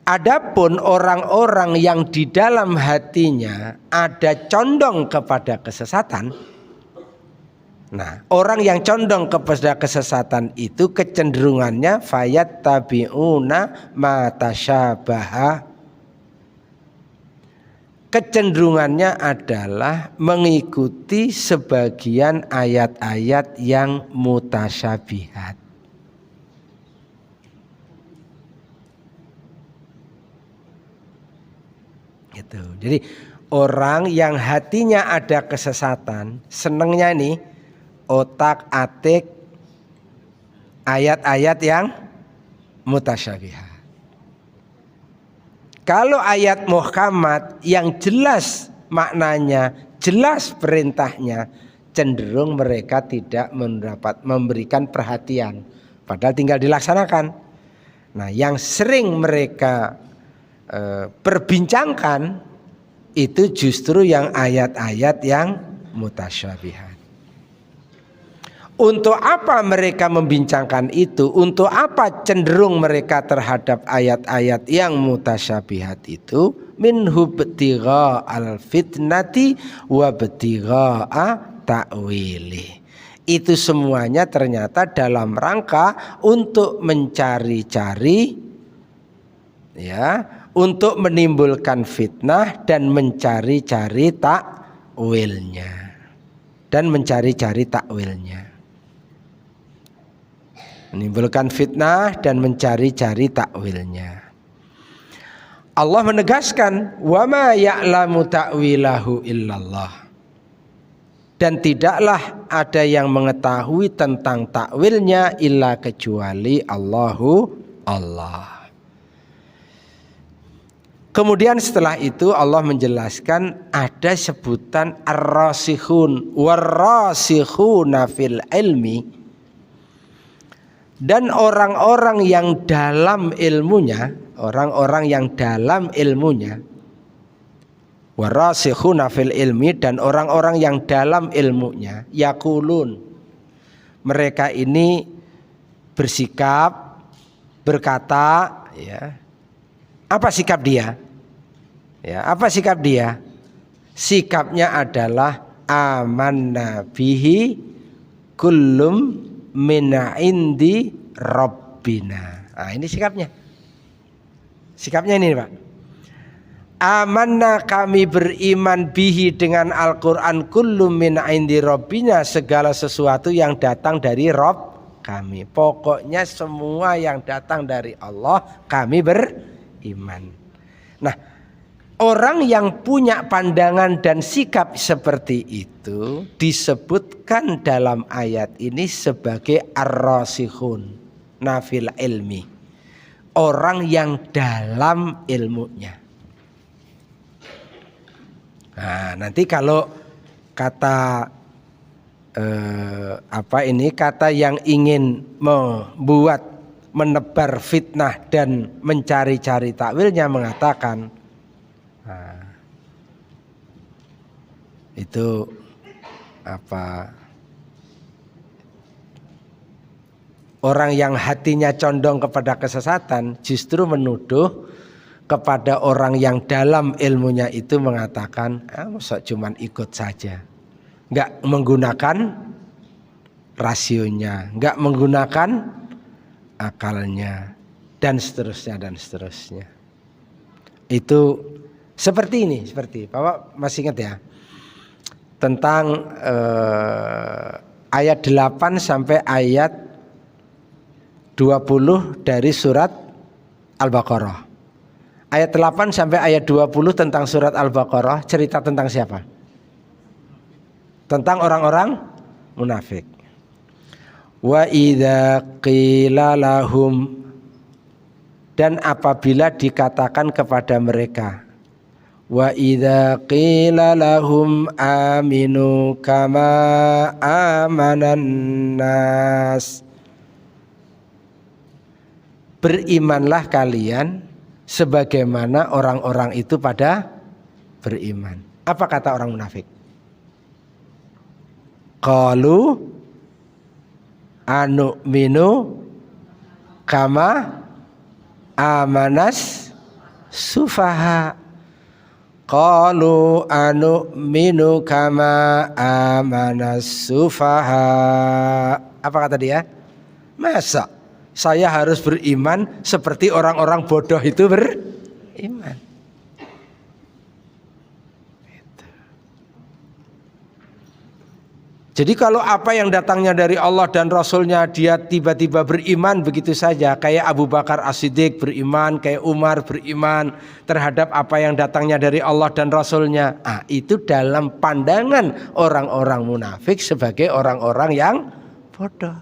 adapun orang-orang yang di dalam hatinya ada condong kepada kesesatan. Nah, orang yang condong kepada kesesatan itu kecenderungannya fayattabi'una ma tasyabaha. Kecenderungannya adalah mengikuti sebagian ayat-ayat yang mutasyabihat. Gitu. Jadi orang yang hatinya ada kesesatan, senengnya nih otak-atik ayat-ayat yang mutasyabihat. Kalau ayat muhkamat yang jelas maknanya, jelas perintahnya, cenderung mereka tidak memberikan perhatian, padahal tinggal dilaksanakan. Nah, yang sering mereka perbincangkan itu justru yang ayat-ayat yang mutasyabihat. Untuk apa mereka membincangkan itu? Untuk apa cenderung mereka terhadap ayat-ayat yang mutasyabihat itu? Minhu btigha al-fitnati wa btigha ta'wili. Itu semuanya ternyata dalam rangka untuk mencari-cari, ya, untuk menimbulkan fitnah dan mencari-cari takwilnya. Dan mencari-cari takwilnya. Menimbulkan fitnah dan mencari-cari takwilnya. Allah menegaskan, wa ma ya'lamu ta'wilahu illallah. Dan tidaklah ada yang mengetahui tentang takwilnya illa kecuali Allah. Kemudian setelah itu Allah menjelaskan ada sebutan ar-rasikhun war-rasikhuna fil ilmi. Dan orang-orang yang dalam ilmunya, orang-orang yang dalam ilmunya, Warasikhuna fil ilmi, dan orang-orang yang dalam ilmunya, yaqulun, mereka ini bersikap, berkata, ya. Apa sikap dia? Ya, apa sikap dia? Sikapnya adalah amanna bihi kullum min indi rabbina. Nah, ini sikapnya. Sikapnya ini, Pak. Amanna, kami beriman bihi dengan Al-Quran, kullum min indi rabbina, segala sesuatu yang datang dari Rabb kami. Pokoknya semua yang datang dari Allah kami beriman. Nah, orang yang punya pandangan dan sikap seperti itu disebutkan dalam ayat ini sebagai ar-rasikhun nafil ilmi, orang yang dalam ilmunya. Nah, nanti kalau kata kata yang ingin membuat, menebar fitnah dan mencari-cari takwilnya mengatakan, nah, itu orang yang hatinya condong kepada kesesatan justru menuduh kepada orang yang dalam ilmunya itu mengatakan, masa cuman ikut saja, nggak menggunakan rasionya, nggak menggunakan akalnya, dan seterusnya dan seterusnya. Itu seperti ini, seperti Bapak masih ingat ya tentang ayat 8 sampai ayat 20 dari surat Al-Baqarah. Ayat 8 sampai ayat 20 tentang surat Al-Baqarah cerita tentang siapa? Tentang orang-orang munafik. Wa idza qila lahum, dan apabila dikatakan kepada mereka, wa idza qila lahum aminu kama amanan nas, berimanlah kalian sebagaimana orang-orang itu pada beriman. Apa kata orang munafik? Qalu anu'minu kama amanas sufaha. Qalu anu'minu kama amanas sufaha. Apa kata dia? Masa saya harus beriman seperti orang-orang bodoh itu beriman. Jadi kalau apa yang datangnya dari Allah dan Rasulnya dia tiba-tiba beriman begitu saja, kayak Abu Bakar As-Siddiq beriman, kayak Umar beriman terhadap apa yang datangnya dari Allah dan Rasulnya, itu dalam pandangan orang-orang munafik sebagai orang-orang yang bodoh.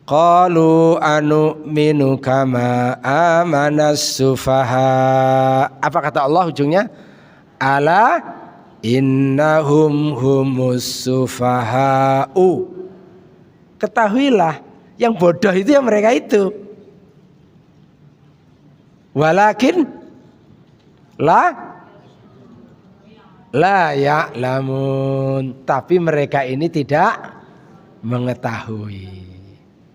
Qalu anu'minu kama amanas sufaha. Apa kata Allah ujungnya? Ala innahum humus sufaha'u. Ketahuilah yang bodoh itu yang mereka itu. Walakin la ya'lamun, tapi mereka ini tidak mengetahui.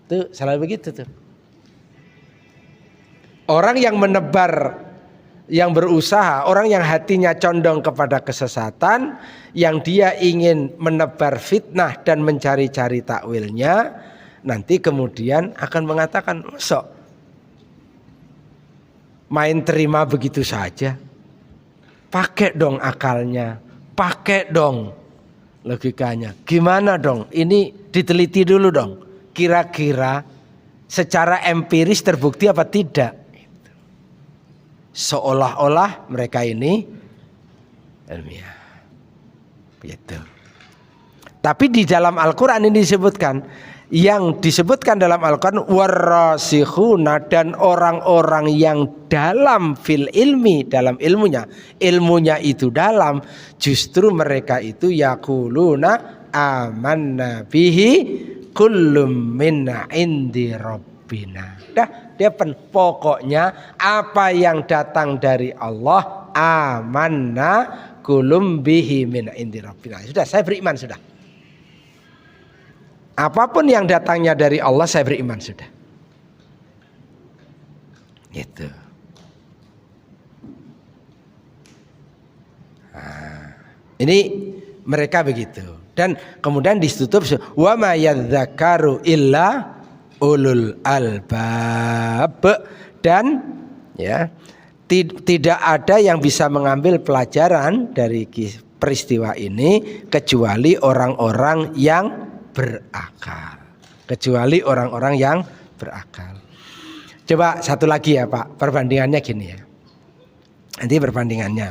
Itu selalu begitu tuh. Orang yang menebar, yang berusaha, orang yang hatinya condong kepada kesesatan, yang dia ingin menebar fitnah dan mencari-cari takwilnya, nanti kemudian akan mengatakan, masa main terima begitu saja? Pakai dong akalnya, pakai dong logikanya. Gimana dong? Ini diteliti dulu dong. Kira-kira secara empiris terbukti apa tidak? Seolah-olah mereka ini ilmiah. Begitu. Tapi di dalam Al-Quran ini disebutkan, yang disebutkan dalam Al-Quran warasikhuna, dan orang-orang yang dalam fil ilmi, dalam ilmunya itu dalam, justru mereka itu yaquluna amanna bihi kullum min indi rabbina. Dia pokoknya apa yang datang dari Allah amanna kulum bihi min indi rabbina. Sudah, saya beriman sudah. Apapun yang datangnya dari Allah saya beriman sudah. Gitu. Nah, ini mereka begitu. Dan kemudian ditutup wa ma yadzakaru illa ulul albab, dan ya tidak ada yang bisa mengambil pelajaran dari peristiwa ini kecuali orang-orang yang berakal. Kecuali orang-orang yang berakal. Coba satu lagi ya Pak, perbandingannya gini ya. Nanti perbandingannya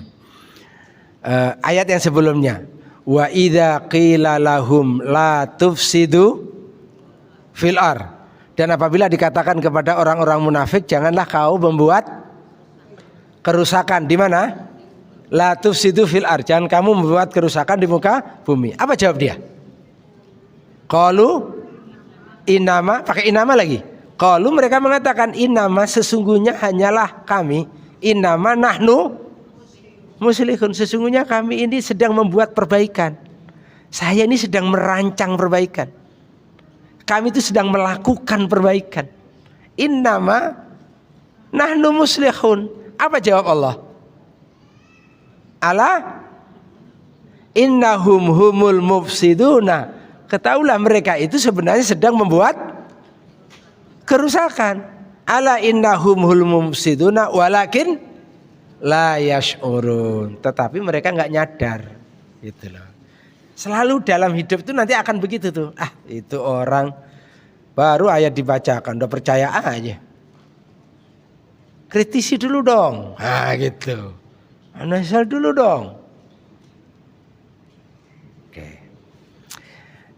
ayat yang sebelumnya, wa idza qila lahum la tufsidu fil ar, dan apabila dikatakan kepada orang-orang munafik janganlah kau membuat kerusakan di mana? La tufsidu fil ar, jangan kamu membuat kerusakan di muka bumi. Apa jawab dia? Qalu inama, pakai inama lagi. Qalu, mereka mengatakan inama, sesungguhnya hanyalah kami, inama nahnu muslihun, sesungguhnya kami ini sedang membuat perbaikan. Saya ini sedang merancang perbaikan. Kami itu sedang melakukan perbaikan. Innama nahnu muslihun. Apa jawab Allah? Ala innahum humul mufsiduna. Ketahuilah mereka itu sebenarnya sedang membuat kerusakan. Ala innahum humul mufsiduna walakin la yash'urun. Tetapi mereka nggak nyadar. Gitu loh. Selalu dalam hidup itu nanti akan begitu tuh. Ah, itu orang baru ayat dibacakan udah percaya aja. Kritisi dulu dong. Ah gitu. Analisa dulu dong. Oke.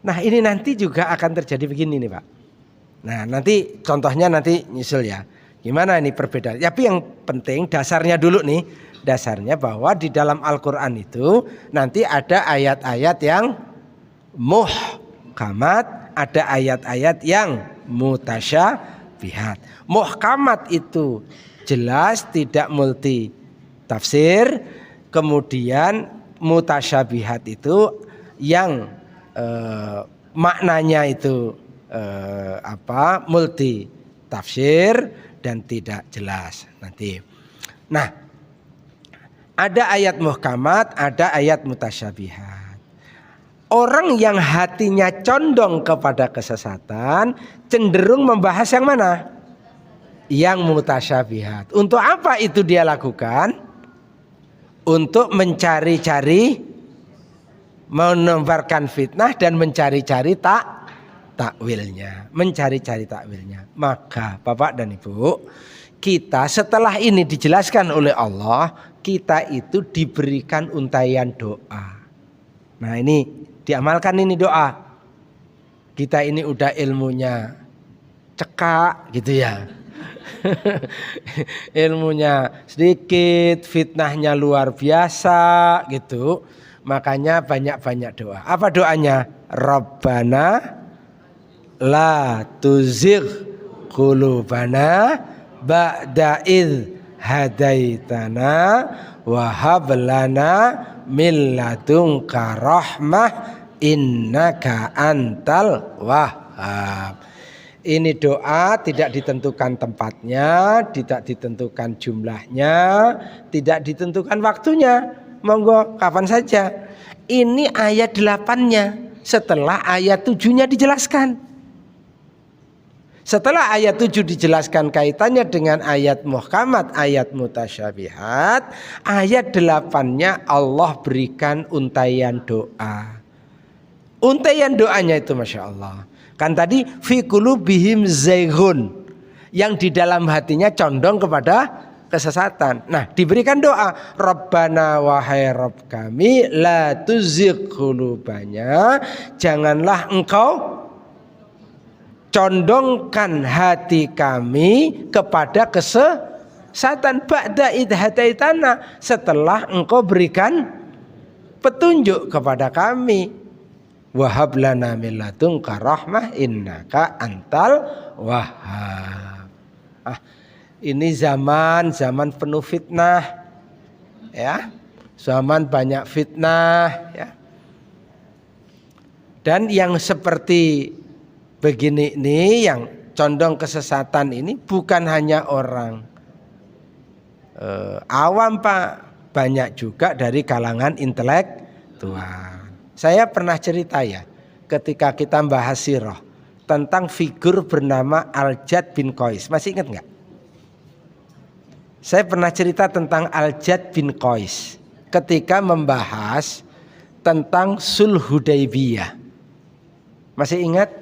Nah, ini nanti juga akan terjadi begini nih, Pak. Nah, nanti contohnya nanti nyusul ya. Gimana ini perbedaan? Tapi yang penting dasarnya dulu nih. Dasarnya bahwa di dalam Al-Quran itu nanti ada ayat-ayat yang muhkamat, ada ayat-ayat yang mutasyabihat. Muhkamat itu jelas tidak multi tafsir, kemudian mutasyabihat itu yang maknanya itu multi tafsir dan tidak jelas nanti. Nah, ada ayat muhkamat, ada ayat mutasyabihat. Orang yang hatinya condong kepada kesesatan cenderung membahas yang mana? Yang mutasyabihat. Untuk apa itu dia lakukan? Untuk mencari-cari, menebarkan fitnah dan mencari-cari takwilnya, mencari-cari takwilnya. Maka Bapak dan Ibu, kita setelah ini dijelaskan oleh Allah, kita itu diberikan untayan doa. Nah, ini diamalkan ini doa. Kita ini udah ilmunya cekak gitu ya. Ilmunya sedikit, fitnahnya luar biasa gitu. Makanya banyak-banyak doa. Apa doanya? Rabbana la tuzigh qulubana ba'da idh hadaitana wa hab lana min ladunka rahmah innaka antal wahhab. Ini doa tidak ditentukan tempatnya, tidak ditentukan jumlahnya, tidak ditentukan waktunya. Monggo kapan saja. Ini ayat 8-nya setelah ayat 7-nya dijelaskan. Setelah ayat 7 dijelaskan kaitannya dengan ayat muhkamat, ayat mutasyabihat, ayat 8-nya Allah berikan untaian doa. Untaian doanya itu Masya Allah. Kan tadi fi qulubihim zaighun, yang di dalam hatinya condong kepada kesesatan. Nah, diberikan doa, Rabbana wahai Rabb kami, la tuzigh qulubana, janganlah engkau condongkan hati kami kepada kesesatan ba'da idh hadaitana, setelah engkau berikan petunjuk kepada kami. Wahab lana min ladunka rahmah innaka antal wahhab. Ini zaman penuh fitnah. ya. Zaman banyak fitnah, ya. Dan yang seperti begini ini, yang condong kesesatan ini bukan hanya orang awam Pak, banyak juga dari kalangan intelektual. Saya pernah cerita ya, ketika kita bahas sirah tentang figur bernama Al-Jad bin Qais. Masih ingat nggak? Saya pernah cerita tentang Al-Jad bin Qais ketika membahas tentang Sulh Hudaybiyah. Masih ingat?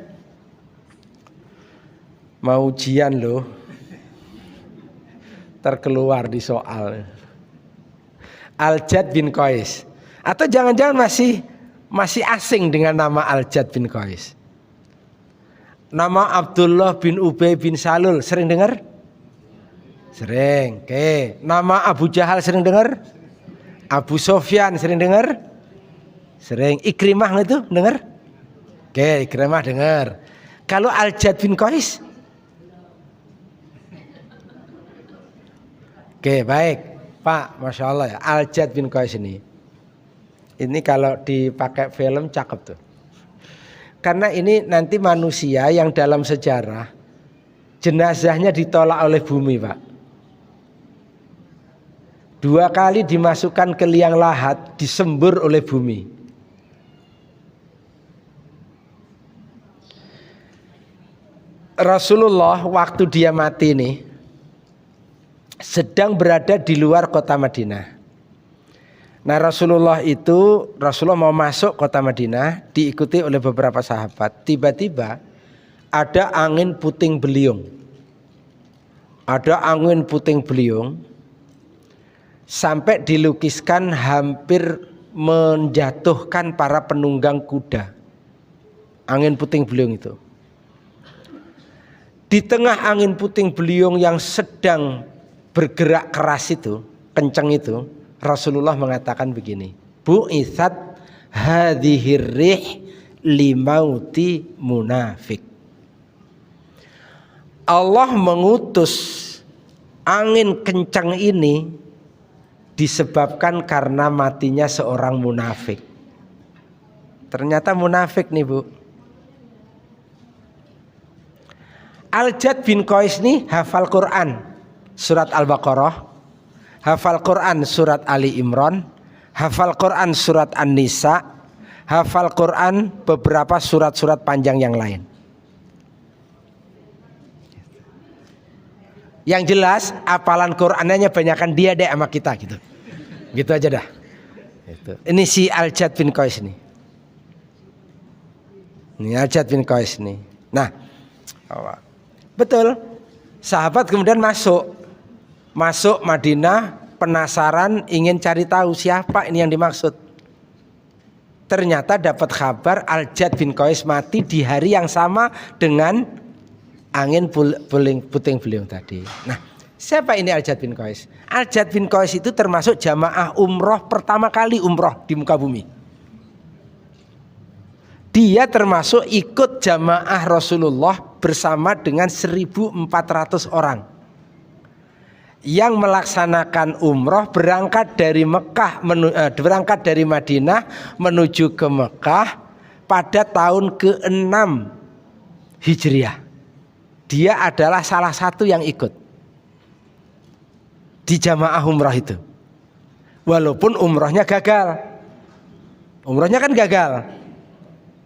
Mau ujian loh. Terkeluar di soal. Al-Jad bin Qais. Atau jangan-jangan masih asing dengan nama Al-Jad bin Qais. Nama Abdullah bin Ubay bin Salul sering dengar? Sering. Oke. Nama Abu Jahal sering dengar? Abu Sofyan sering dengar? Sering. Ikrimah itu dengar? Oke, Ikrimah dengar. Kalau Al-Jad bin Qais? Oke, baik. Pak, Masya Allah ya. Al-Jad bin Qais ini kalau dipakai film cakep tuh. Karena ini nanti manusia yang dalam sejarah jenazahnya ditolak oleh bumi Pak. 2 kali dimasukkan ke liang lahat, disembur oleh bumi. Rasulullah waktu dia mati ini sedang berada di luar kota Madinah. Nah Rasulullah mau masuk kota Madinah, diikuti oleh beberapa sahabat. Tiba-tiba ada angin puting beliung. Sampai dilukiskan hampir menjatuhkan para penunggang kuda. Angin puting beliung itu. Di tengah angin puting beliung yang sedang bergerak keras itu, kencang itu, Rasulullah mengatakan begini, bu'itsat hadhihir rih limauti munafik. Allah mengutus angin kencang ini disebabkan karena matinya seorang munafik. Ternyata munafik nih Bu. Al-Jad bin Qais nih hafal Quran surat Al-Baqarah, hafal Quran surat Ali Imran, hafal Quran surat An-Nisa, hafal Quran beberapa surat-surat panjang yang lain. Yang jelas hafalan Qurannya banyakan dia deh sama kita gitu. Gitu aja dah. Ini si Al-Jad bin Qais nih. Ini Al-Jad bin Qais nih. Nah, betul. Sahabat kemudian masuk Madinah, penasaran, ingin cari tahu siapa ini yang dimaksud. Ternyata dapat kabar Al-Jad bin Qais mati di hari yang sama dengan angin puting beliung tadi. Nah, siapa ini Al-Jad bin Qais? Al-Jad bin Qais itu termasuk jamaah umroh pertama kali umroh di muka bumi. Dia termasuk ikut jamaah Rasulullah bersama dengan 1.400 orang yang melaksanakan umroh berangkat dari Madinah menuju ke Mekah pada tahun ke-6 Hijriah. Dia adalah salah satu yang ikut di jamaah umroh itu. Walaupun umrohnya gagal. Umrohnya kan gagal.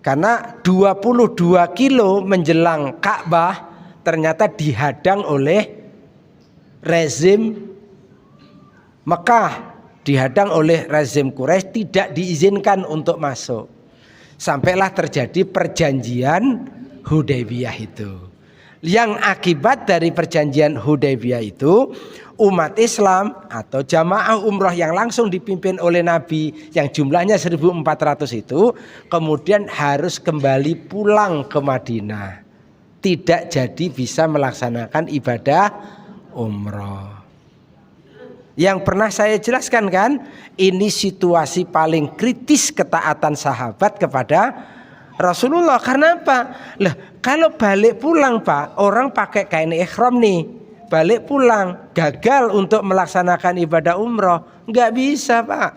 Karena 22 kilo menjelang Ka'bah ternyata dihadang oleh rezim Mekah, dihadang oleh rezim Quraisy, tidak diizinkan untuk masuk. Sampailah terjadi perjanjian Hudaybiyah itu. Yang akibat dari perjanjian Hudaybiyah itu, umat Islam atau jamaah umroh yang langsung dipimpin oleh Nabi yang jumlahnya 1.400 itu kemudian harus kembali pulang ke Madinah. Tidak jadi bisa melaksanakan ibadah umroh. Yang pernah saya jelaskan kan, ini situasi paling kritis ketaatan sahabat kepada Rasulullah. Karena apa? Lah, kalau balik pulang Pak, orang pakai kain ihram nih. balik pulang, gagal untuk melaksanakan ibadah umroh. Nggak bisa Pak,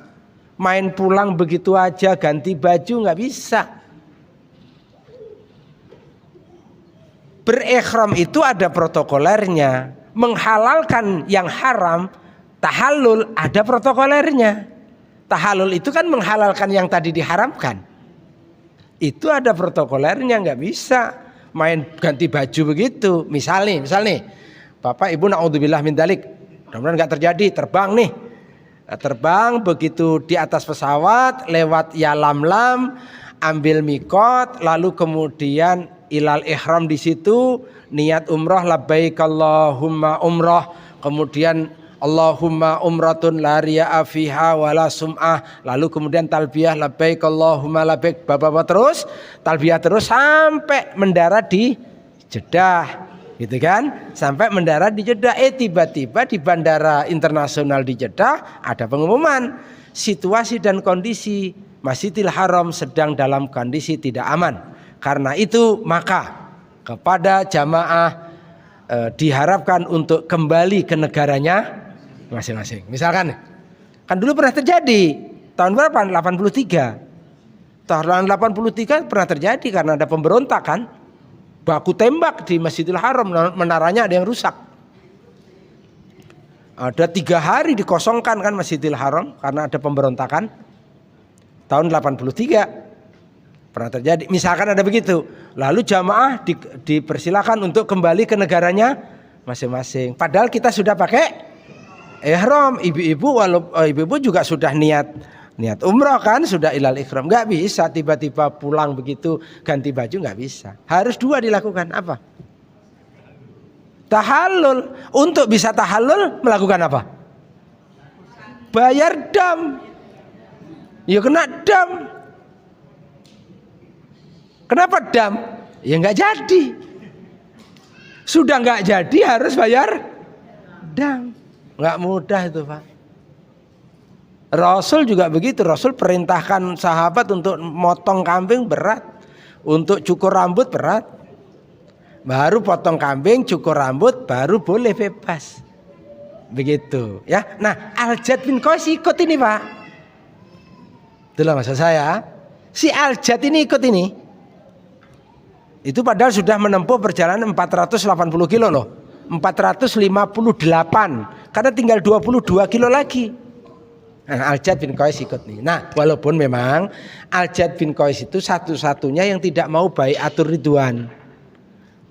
main pulang begitu aja ganti baju nggak bisa. Berikhram itu ada protokolernya. Menghalalkan yang haram, tahallul ada protokolernya. Tahallul itu kan menghalalkan yang tadi diharamkan. Itu ada protokolernya, nggak bisa main ganti baju begitu. Misal nih, Bapak Ibu naudzubillah min dzalik, mudah-mudahan nggak terjadi, terbang nih. Terbang begitu di atas pesawat lewat Yalamlam, ambil mikot, lalu kemudian ilal ihram di situ, niat umroh labbaik Allahumma umroh, kemudian Allahumma umratun la riya'a fiha wala sum'ah, lalu kemudian talbiyah labbaik Allahumma labbaik, bapak terus talbiyah terus sampai mendarat di Jeddah, gitu kan? Sampai mendarat di Jeddah, tiba-tiba di bandara internasional di Jeddah ada pengumuman situasi dan kondisi Masjidil Haram sedang dalam kondisi tidak aman. Karena itu maka kepada jamaah diharapkan untuk kembali ke negaranya masing-masing. Misalkan kan dulu pernah terjadi tahun berapa? 83. Tahun 83 pernah terjadi karena ada pemberontak kan. Baku tembak di Masjidil Haram, menaranya ada yang rusak. Ada 3 hari dikosongkan kan Masjidil Haram karena ada pemberontakan. Tahun 83 pernah terjadi. Misalkan ada begitu, lalu jamaah dipersilakan untuk kembali ke negaranya masing-masing. Padahal kita sudah pakai ihram, ibu-ibu juga sudah niat umrah kan, sudah ilal ihram. Nggak bisa tiba-tiba pulang begitu ganti baju, nggak bisa. Harus 2 dilakukan. Apa? Tahallul. Untuk bisa tahallul melakukan apa? Bayar dam. Ya kena dam. Kenapa dam? Ya nggak jadi. Sudah nggak jadi harus bayar dam. Nggak mudah itu Pak. Rasul juga begitu. Rasul perintahkan sahabat untuk motong kambing berat, untuk cukur rambut berat. Baru potong kambing, cukur rambut, baru boleh bebas. Begitu ya. Nah, Al-Jad bin Qais ikut ini Pak. Itulah maksud saya. Si Al-Jad ini ikut ini. Itu padahal sudah menempuh perjalanan 480 kilo loh. 458. Karena tinggal 22 kilo lagi. Nah, Al-Jad bin Qais ikut nih. Nah, walaupun memang Al-Jad bin Qais itu satu-satunya yang tidak mau baiatur ridwan.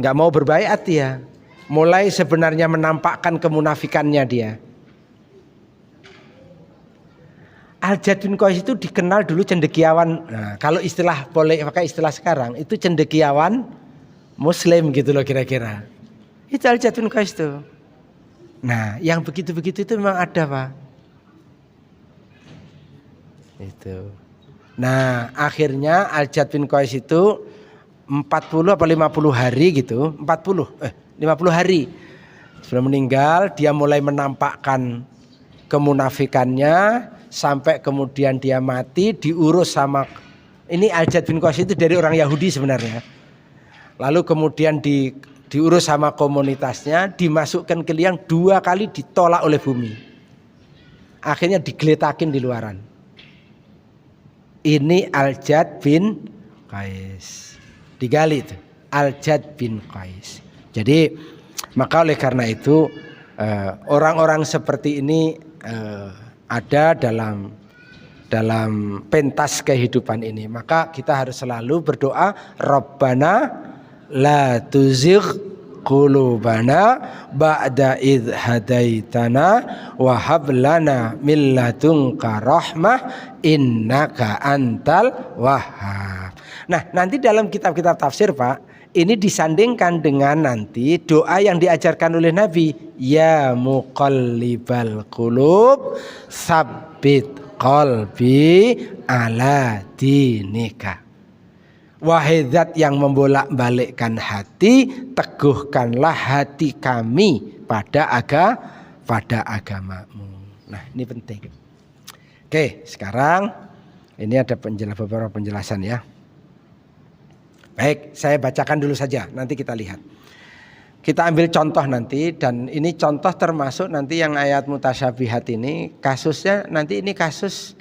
Enggak mau berbaiat dia. Mulai sebenarnya menampakkan kemunafikannya dia. Al-Jad bin Qais itu dikenal dulu cendekiawan. Nah, kalau istilah boleh pakai istilah sekarang itu cendekiawan Muslim gitu loh kira-kira. Itu Al-Jad bin Qais tuh. Nah, yang begitu-begitu itu memang ada Pak. Itu. Nah, akhirnya Al-Jad bin Qais itu 40 apa 50 hari gitu, 50 hari sebelum meninggal dia mulai menampakkan kemunafikannya. Sampai kemudian dia mati diurus sama ini Al-Jad bin Qais itu dari orang Yahudi sebenarnya. Lalu kemudian diurus sama komunitasnya, dimasukkan ke liang 2 kali ditolak oleh bumi. Akhirnya digeletakin di luaran. Ini Al-Jad bin Qais. Digali itu Al-Jad bin Qais. Jadi maka oleh karena itu orang-orang seperti ini ada dalam pentas kehidupan ini. Maka kita harus selalu berdoa, Rabbana la tuzigh qulubana ba'da idh hadaitana wa hab lana min ladunka rahmah innaka antal wahhab. Nah, nanti dalam kitab-kitab tafsir Pak, ini disandingkan dengan nanti doa yang diajarkan oleh Nabi, ya muqallibal qulub tsabbit qalbi ala dinika. Wahai zat yang membolak-balikkan hati, teguhkanlah hati kami pada agamamu. Nah, ini penting. Oke, sekarang ini ada beberapa penjelasan ya. Baik, saya bacakan dulu saja, nanti kita lihat. Kita ambil contoh nanti, dan ini contoh termasuk nanti yang ayat mutasyabihat ini kasusnya nanti ini kasus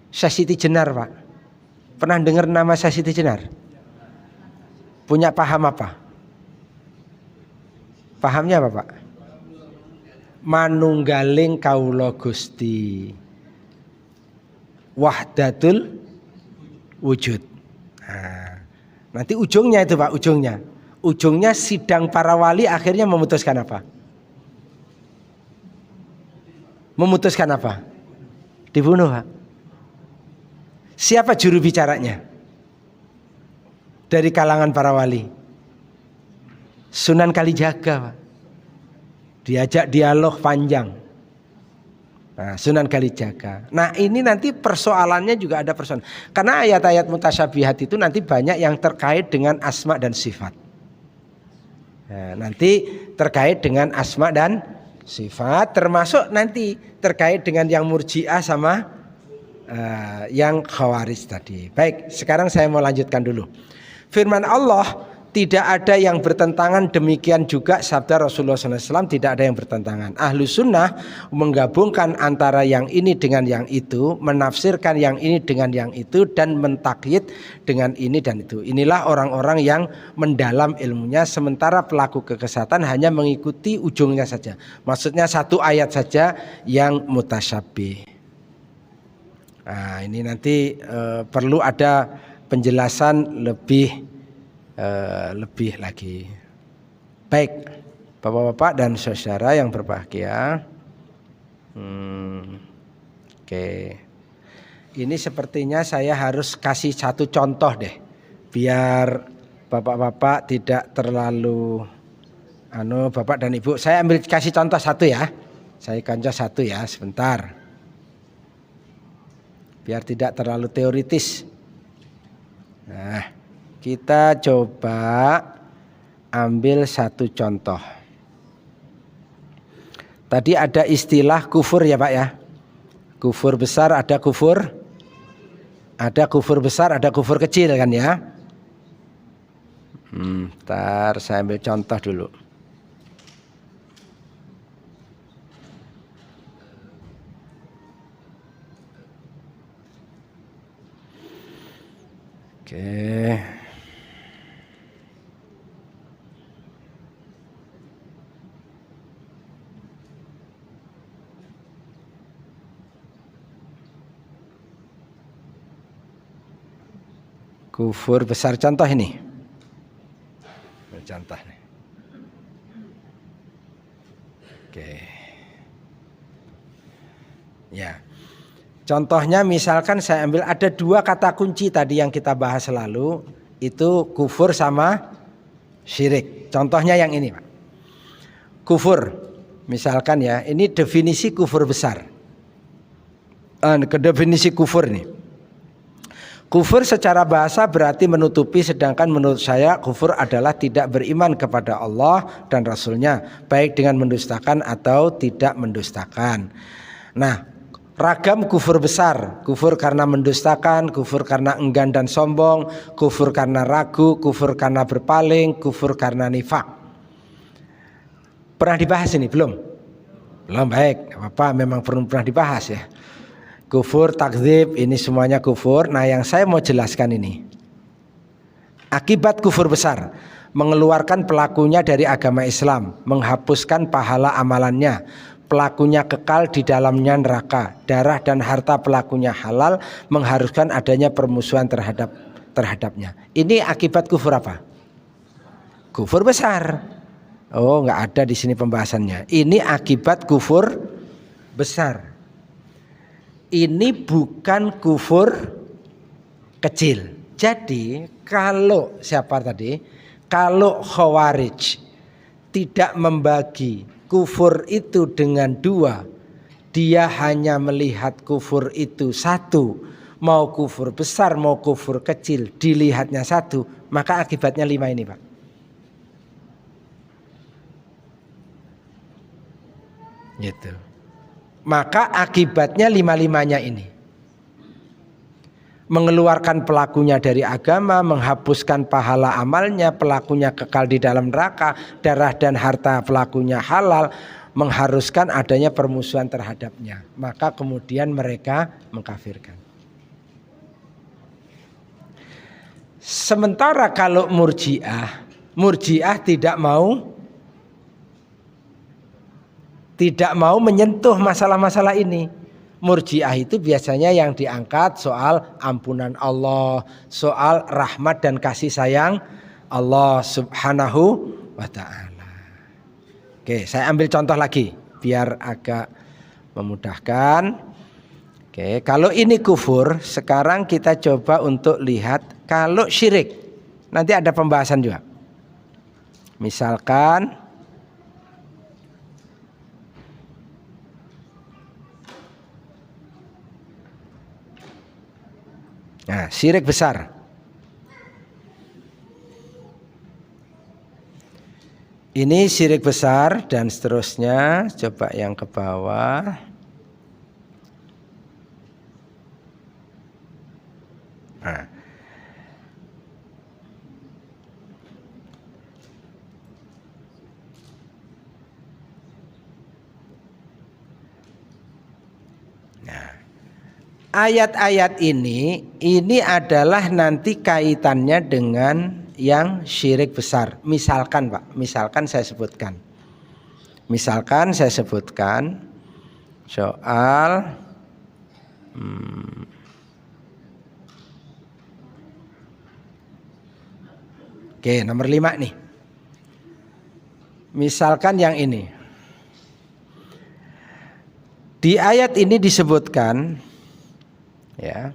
Syahsiti Jenar, Pak. Pernah dengar nama Syahsiti Jenar? Punya paham apa? Pahamnya apa, Pak? Manunggaling kaula Gusti, wahdatul wujud. Nah, nanti ujungnya itu, Pak, ujungnya sidang para wali akhirnya memutuskan apa? Memutuskan apa? Dibunuh, Pak. Siapa juru bicaranya? Dari kalangan para wali, Sunan Kalijaga, Pak. Diajak dialog panjang. Nah, Sunan Kalijaga. Nah, ini nanti persoalannya juga ada persoalan. Karena ayat-ayat mutasyabihat itu nanti banyak yang terkait dengan asma dan sifat. Nah, nanti terkait dengan asma dan sifat, termasuk nanti terkait dengan yang murji'ah sama yang khawarij tadi. Baik, sekarang saya mau lanjutkan dulu. Firman Allah, tidak ada yang bertentangan, demikian juga sabda Rasulullah SAW tidak ada yang bertentangan. Ahlu sunnah menggabungkan antara yang ini dengan yang itu, menafsirkan yang ini dengan yang itu, dan mentakyid dengan ini dan itu. Inilah orang-orang yang mendalam ilmunya, sementara pelaku kekesatan hanya mengikuti ujungnya saja. Maksudnya satu ayat saja yang mutasyabih. Nah, ini nanti perlu ada penjelasan lebih lagi. Baik, Bapak-bapak dan saudara yang berbahagia. Oke. Ini sepertinya saya harus kasih satu contoh deh, biar Bapak-bapak tidak terlalu Bapak dan Ibu. Saya ambil kasih contoh satu ya. Saya contoh satu ya, sebentar. Biar tidak terlalu teoritis. Nah, kita coba ambil satu contoh. Tadi ada istilah kufur ya, Pak ya. Kufur besar, ada kufur besar, ada kufur kecil kan ya. Ntar saya ambil contoh dulu. Oke. Kufur besar, contoh ini. Contoh nih. Oke. Ya. Contohnya misalkan saya ambil ada dua kata kunci tadi yang kita bahas selalu, itu kufur sama syirik. Contohnya yang ini, Pak. Kufur. Misalkan ya, ini definisi kufur besar. Ke definisi kufur nih. Kufur secara bahasa berarti menutupi, sedangkan menurut saya kufur adalah tidak beriman kepada Allah dan Rasulnya, baik dengan mendustakan atau tidak mendustakan. Nah, ragam kufur besar, kufur karena mendustakan, kufur karena enggan dan sombong, kufur karena ragu, kufur karena berpaling, kufur karena nifak. Pernah dibahas ini? Belum? Belum, baik, apa memang pernah dibahas ya. Kufur, takdzib, ini semuanya kufur. Nah, yang saya mau jelaskan ini, akibat kufur besar, mengeluarkan pelakunya dari agama Islam, menghapuskan pahala amalannya, pelakunya kekal di dalamnya neraka, darah dan harta pelakunya halal, mengharuskan adanya permusuhan terhadapnya. Ini akibat kufur apa? Kufur besar. Oh, nggak ada di sini pembahasannya. Ini akibat kufur besar. Ini bukan kufur kecil. Jadi kalau siapa tadi? Kalau Khawarij tidak membagi kufur itu dengan dua, dia hanya melihat kufur itu satu, mau kufur besar mau kufur kecil dilihatnya satu, maka akibatnya 5 ini, Pak. Gitu. Maka akibatnya 5-5-nya ini. mengeluarkan pelakunya dari agama, menghapuskan pahala amalnya, pelakunya kekal di dalam neraka, darah dan harta pelakunya halal, mengharuskan adanya permusuhan terhadapnya. Maka kemudian mereka mengkafirkan. Sementara kalau Murji'ah tidak mau menyentuh masalah-masalah ini. Murji'ah itu biasanya yang diangkat soal ampunan Allah, soal rahmat dan kasih sayang Allah Subhanahu wa ta'ala. Oke, saya ambil contoh lagi biar agak memudahkan. Oke, kalau ini kufur, sekarang kita coba untuk lihat kalau syirik. Nanti ada pembahasan juga. Misalkan syirik besar. Ini syirik besar dan seterusnya. Coba yang ke bawah. Ayat-ayat ini adalah nanti kaitannya dengan yang syirik besar. Misalkan Pak, saya sebutkan soal Oke, nomor 5 nih. Misalkan yang ini. Di ayat ini disebutkan ya.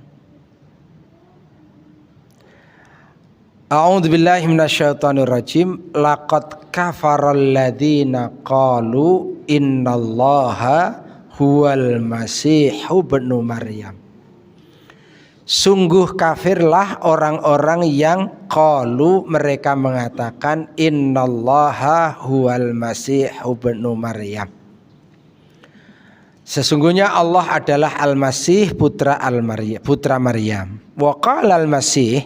A'udzubillahi minasyaitonirrajim. Laqad kafaral ladzina qalu innallaha huwal masihu ibnu Maryam. Sungguh kafirlah orang-orang yang qalu, mereka mengatakan innallaha huwal masihu ibnu Maryam. Sesungguhnya Allah adalah Al-Masih putra Maryam. Wa qala Al-Masih,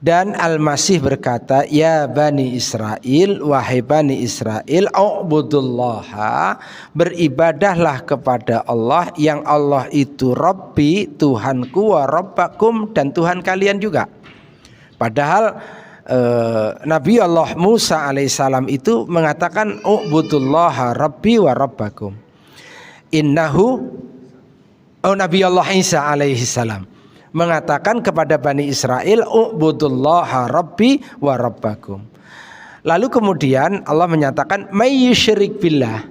dan Al-Masih berkata, ya Bani Israel, wahai Bani Israel, u'budullaha, beribadahlah kepada Allah, yang Allah itu Rabbi, Tuhanku, wa Rabbakum, dan Tuhan kalian juga. Padahal Nabi Allah Musa alaihissalam itu mengatakan u'budullaha Rabbi wa Rabbakum. Nabi Allah Isa alaihissalam mengatakan kepada Bani Israel, u'budullaha Rabbi wa Rabbakum. Lalu kemudian Allah menyatakan, may yusyrik billah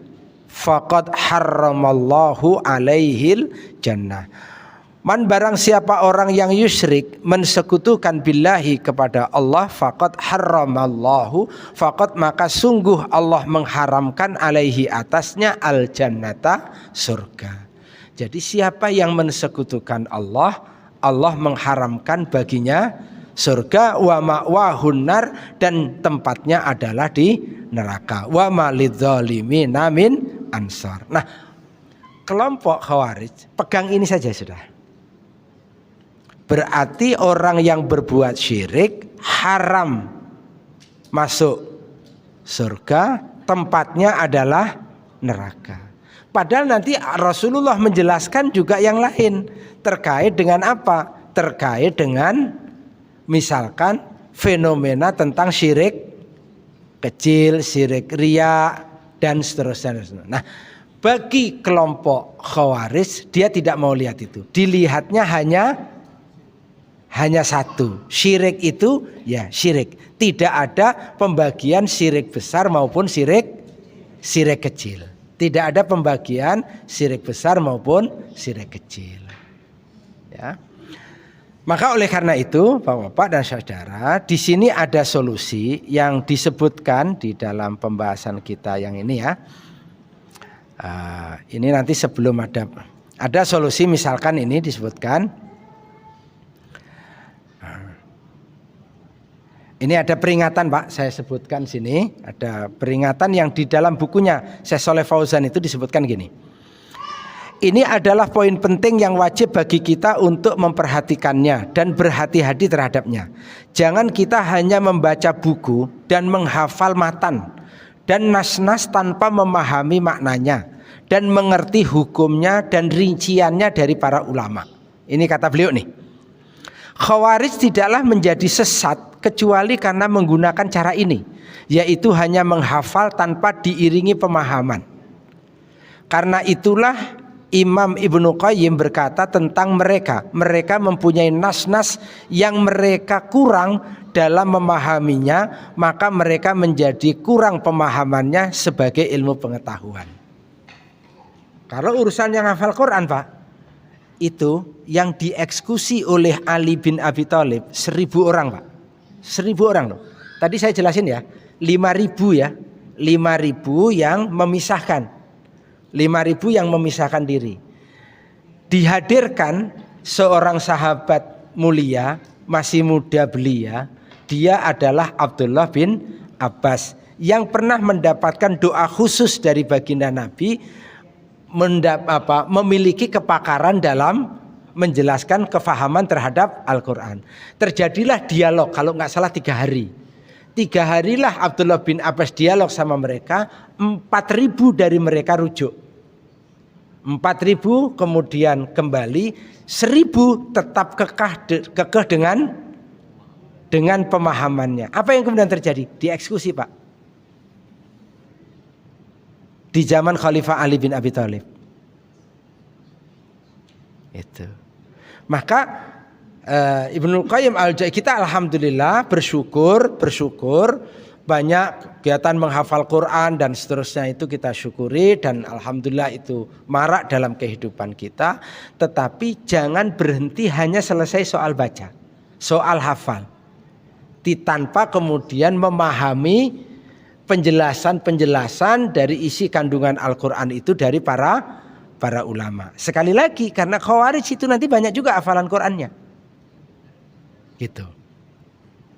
faqad harramallahu alaihil jannah. Man, barang siapa orang yang yusyrik, mensekutukan billahi kepada Allah, faqad harramallahu, faqad maka sungguh Allah mengharamkan alaihi atasnya al jannata, surga. Jadi siapa yang mensekutukan Allah, Allah mengharamkan baginya surga, wa ma'wahun nar, dan tempatnya adalah di neraka, wa ma lidzzalimina min ansar. Nah, kelompok Khawarij pegang ini saja sudah. Berarti orang yang berbuat syirik haram masuk surga, tempatnya adalah neraka. Padahal nanti Rasulullah menjelaskan juga yang lain. Terkait dengan apa? Terkait dengan misalkan fenomena tentang syirik kecil, syirik riya, dan seterusnya. Nah, bagi kelompok Khawarij, dia tidak mau lihat itu. Dilihatnya hanya satu, syirik itu ya syirik. Tidak ada pembagian syirik besar maupun syirik kecil. Tidak ada pembagian syirik besar maupun syirik kecil. Ya. Maka oleh karena itu, Bapak-bapak dan saudara, di sini ada solusi yang disebutkan di dalam pembahasan kita yang ini ya. Ini nanti sebelum ada solusi, misalkan ini disebutkan. Ini ada peringatan Pak, saya sebutkan sini. Ada peringatan yang di dalam bukunya Syekh Shalih Fauzan itu disebutkan gini. Ini adalah poin penting yang wajib bagi kita untuk memperhatikannya dan berhati-hati terhadapnya. Jangan kita hanya membaca buku dan menghafal matan dan nas-nas tanpa memahami maknanya dan mengerti hukumnya dan rinciannya dari para ulama. Ini kata beliau nih. Khawarij tidaklah menjadi sesat kecuali karena menggunakan cara ini, yaitu hanya menghafal tanpa diiringi pemahaman. Karena itulah Imam Ibnu Qayyim berkata tentang mereka mempunyai nas-nas yang mereka kurang dalam memahaminya, maka mereka menjadi kurang pemahamannya sebagai ilmu pengetahuan. Kalau urusan yang hafal Quran, Pak, itu yang dieksekusi oleh Ali bin Abi Thalib 1000 orang, Pak. 1000 orang loh. Tadi saya jelasin ya, 5000 ya. 5000 yang memisahkan. 5000 yang memisahkan diri. Dihadirkan seorang sahabat mulia, masih muda belia, dia adalah Abdullah bin Abbas yang pernah mendapatkan doa khusus dari baginda Nabi, memiliki kepakaran dalam menjelaskan kefahaman terhadap Al-Quran. Terjadilah dialog, kalau nggak salah 3 hari. 3 harilah Abdullah bin Abbas dialog sama mereka, 4000 dari mereka rujuk. 4000 kemudian kembali, 1000 tetap kekeh dengan pemahamannya. Apa yang kemudian terjadi? Dieksekusi, Pak. Di zaman Khalifah Ali bin Abi Thalib. Itu. Maka Ibnu Qayyim al-Jauziyah, kita alhamdulillah bersyukur banyak kegiatan menghafal Quran dan seterusnya, itu kita syukuri dan alhamdulillah itu marak dalam kehidupan kita. Tetapi jangan berhenti hanya selesai soal baca, soal hafal, tanpa kemudian memahami penjelasan dari isi kandungan Al-Quran itu dari para ulama. Sekali lagi, karena Khawarij itu nanti banyak juga hafalan Qurannya. Gitu.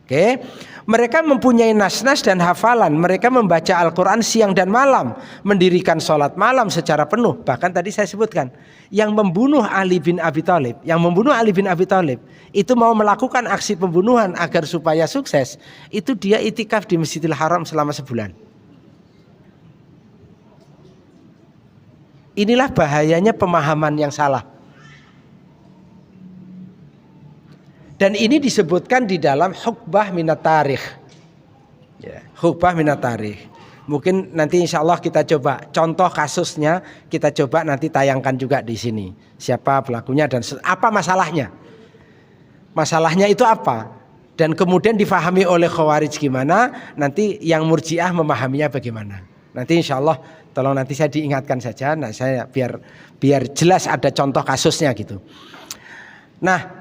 Oke. Mereka mempunyai nas-nas dan hafalan. Mereka membaca Al-Quran siang dan malam, mendirikan sholat malam secara penuh. Bahkan tadi saya sebutkan, yang membunuh Ali bin Abi Thalib, itu mau melakukan aksi pembunuhan agar supaya sukses, itu dia itikaf di Masjidil Haram selama sebulan. Inilah bahayanya pemahaman yang salah. Dan ini disebutkan di dalam Hukbah Minat Tarikh. Ya, Hukbah Minat Tarikh. Mungkin nanti insya Allah kita coba contoh kasusnya, kita coba nanti tayangkan juga di sini. Siapa pelakunya dan apa masalahnya. Masalahnya itu apa? Dan kemudian difahami oleh Khawarij gimana, nanti yang Murji'ah memahaminya bagaimana. Nanti insya Allah tolong nanti saya diingatkan saja, nah saya biar jelas ada contoh kasusnya gitu. Nah,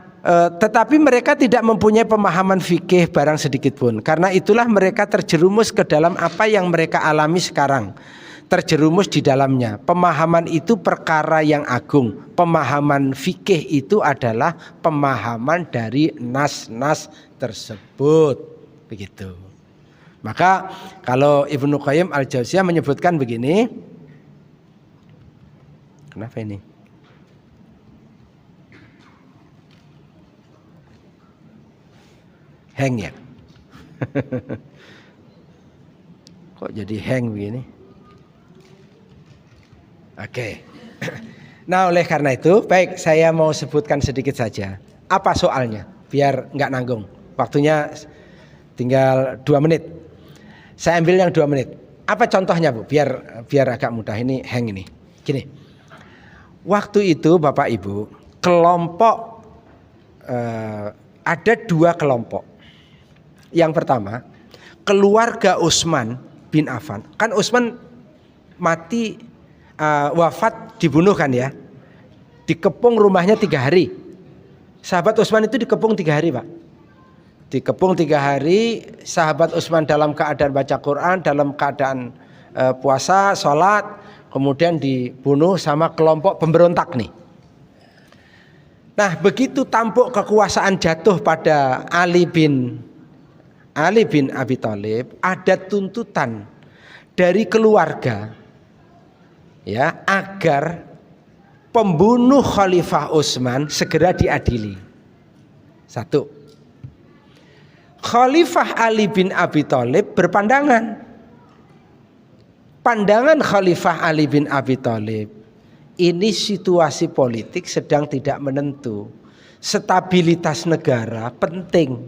tetapi mereka tidak mempunyai pemahaman fikih barang sedikit pun. Karena itulah mereka terjerumus ke dalam apa yang mereka alami sekarang. Terjerumus di dalamnya. Pemahaman itu perkara yang agung. Pemahaman fikih itu adalah pemahaman dari nas-nas tersebut. Begitu. Maka kalau Ibnu Qayyim al-Jauziyah menyebutkan begini. Kenapa ini? Hang ya. Kok jadi hang begini? Oke. Nah, oleh karena itu, baik, saya mau sebutkan sedikit saja. Apa soalnya? Biar nggak nanggung. Waktunya tinggal 2 menit. Saya ambil yang 2 menit. Apa contohnya, Bu? Biar agak mudah. Ini hang ini. Gini. Waktu itu Bapak Ibu, kelompok ada 2 kelompok. Yang pertama, keluarga Utsman bin Affan. Kan Utsman mati, wafat, dibunuh kan ya. Dikepung rumahnya 3 hari. Sahabat Utsman itu dikepung 3 hari, Pak. Dikepung 3 hari, sahabat Utsman dalam keadaan baca Quran, dalam keadaan puasa, sholat, kemudian dibunuh sama kelompok pemberontak nih. Nah, begitu tampuk kekuasaan jatuh pada Ali bin Abi Thalib, ada tuntutan dari keluarga ya agar pembunuh Khalifah Utsman segera diadili. Satu. Khalifah Ali bin Abi Thalib berpandangan. Pandangan Khalifah Ali bin Abi Thalib, ini situasi politik sedang tidak menentu. Stabilitas negara penting.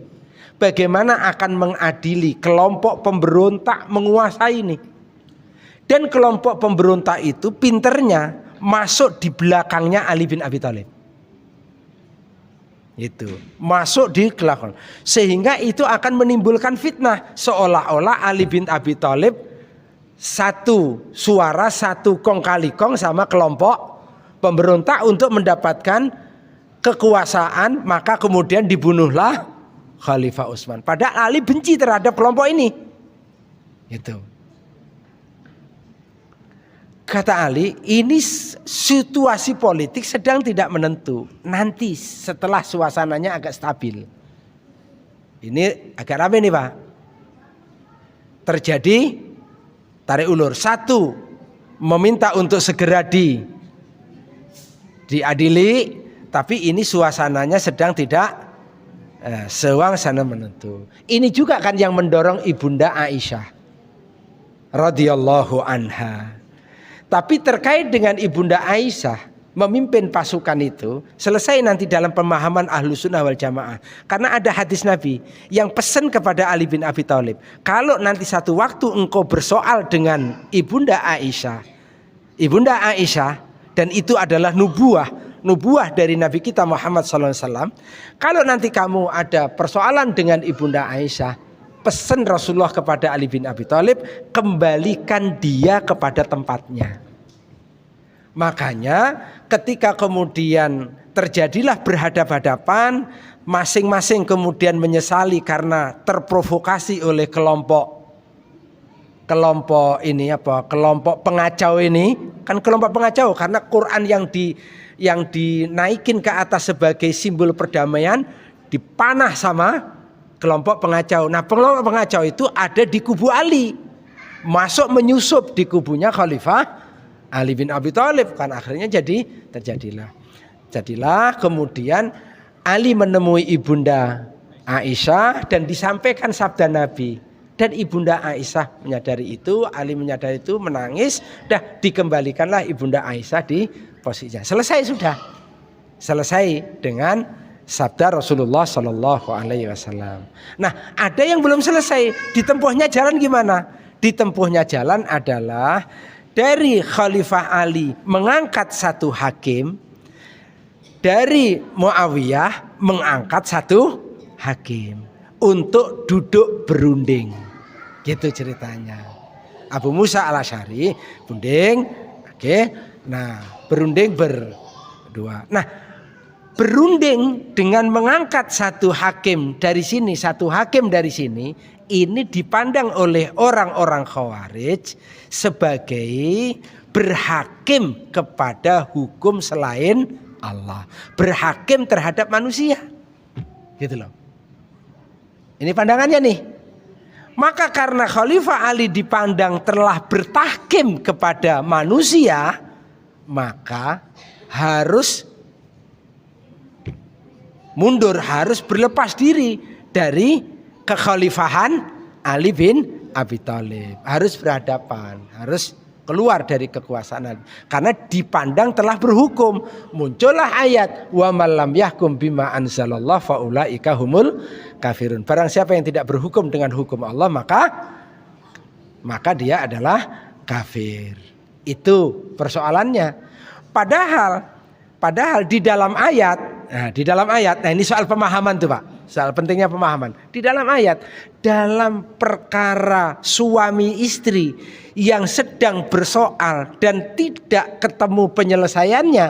Bagaimana akan mengadili kelompok pemberontak menguasai ini. Dan kelompok pemberontak itu pinternya masuk di belakangnya Ali bin Abi Thalib. Itu masuk di belakang. Sehingga itu akan menimbulkan fitnah. Seolah-olah Ali bin Abi Thalib satu suara, satu kong kali kong sama kelompok pemberontak untuk mendapatkan kekuasaan. Maka kemudian dibunuhlah Khalifah Utsman. Padahal Ali benci terhadap kelompok ini. Itu. Kata Ali, ini situasi politik sedang tidak menentu. Nanti setelah suasananya agak stabil. Ini agak rame nih Pak. Terjadi tarik ulur. Satu, meminta untuk segera diadili. Tapi ini suasananya sedang tidak suasana menentu. Ini juga kan yang mendorong Ibunda Aisyah radhiyallahu anha. Tapi terkait dengan Ibunda Aisyah memimpin pasukan itu selesai nanti dalam pemahaman Ahlussunnah wal Jamaah. Karena ada hadis Nabi yang pesan kepada Ali bin Abi Thalib, kalau nanti satu waktu engkau bersoal dengan Ibunda Aisyah, dan itu adalah nubuah dari Nabi kita Muhammad SAW. Kalau nanti kamu ada persoalan dengan Ibunda Aisyah, pesan Rasulullah kepada Ali bin Abi Thalib, kembalikan dia kepada tempatnya. Makanya ketika kemudian terjadilah berhadap-hadapan, masing-masing kemudian menyesali karena terprovokasi oleh kelompok pengacau ini. Kan kelompok pengacau karena Quran yang dinaikin ke atas sebagai simbol perdamaian dipanah sama kelompok pengacau. Nah, kelompok pengacau itu ada di kubu Ali, masuk menyusup di kubunya Khalifah Ali bin Abi Thalib. Kan akhirnya jadilah kemudian Ali menemui Ibunda Aisyah dan disampaikan sabda Nabi. Dan Ibunda Aisyah menyadari itu, Ali menyadari itu, menangis, dah dikembalikanlah Ibunda Aisyah di posisinya. Selesai dengan sabda Rasulullah Shallallahu Alaihi Wasallam. Nah, ada yang belum selesai. Ditempuhnya jalan gimana? Ditempuhnya jalan adalah dari Khalifah Ali mengangkat satu hakim, dari Muawiyah mengangkat satu hakim untuk duduk berunding. Gitu ceritanya. Abu Musa al-Asy'ari berunding, oke. Nah, berunding berdua. Nah, berunding dengan mengangkat satu hakim dari sini, satu hakim dari sini, ini dipandang oleh orang-orang Khawarij sebagai berhakim kepada hukum selain Allah, berhakim terhadap manusia. Gitu loh. Ini pandangannya nih. Maka karena Khalifah Ali dipandang telah bertahkim kepada manusia, maka harus mundur, harus berlepas diri dari kekhalifahan Ali bin Abi Thalib. Harus berhadapan, harus keluar dari kekuasaan Ali. Karena dipandang telah berhukum. Muncullah ayat wa man lam yahkum bima anzalallah faulaika humul kafirun. Barang siapa yang tidak berhukum dengan hukum Allah, maka dia adalah kafir. Itu persoalannya. Padahal di dalam ayat, nah ini soal pemahaman tuh Pak. Soal pentingnya pemahaman. Di dalam ayat, dalam perkara suami istri yang sedang bersoal dan tidak ketemu penyelesaiannya,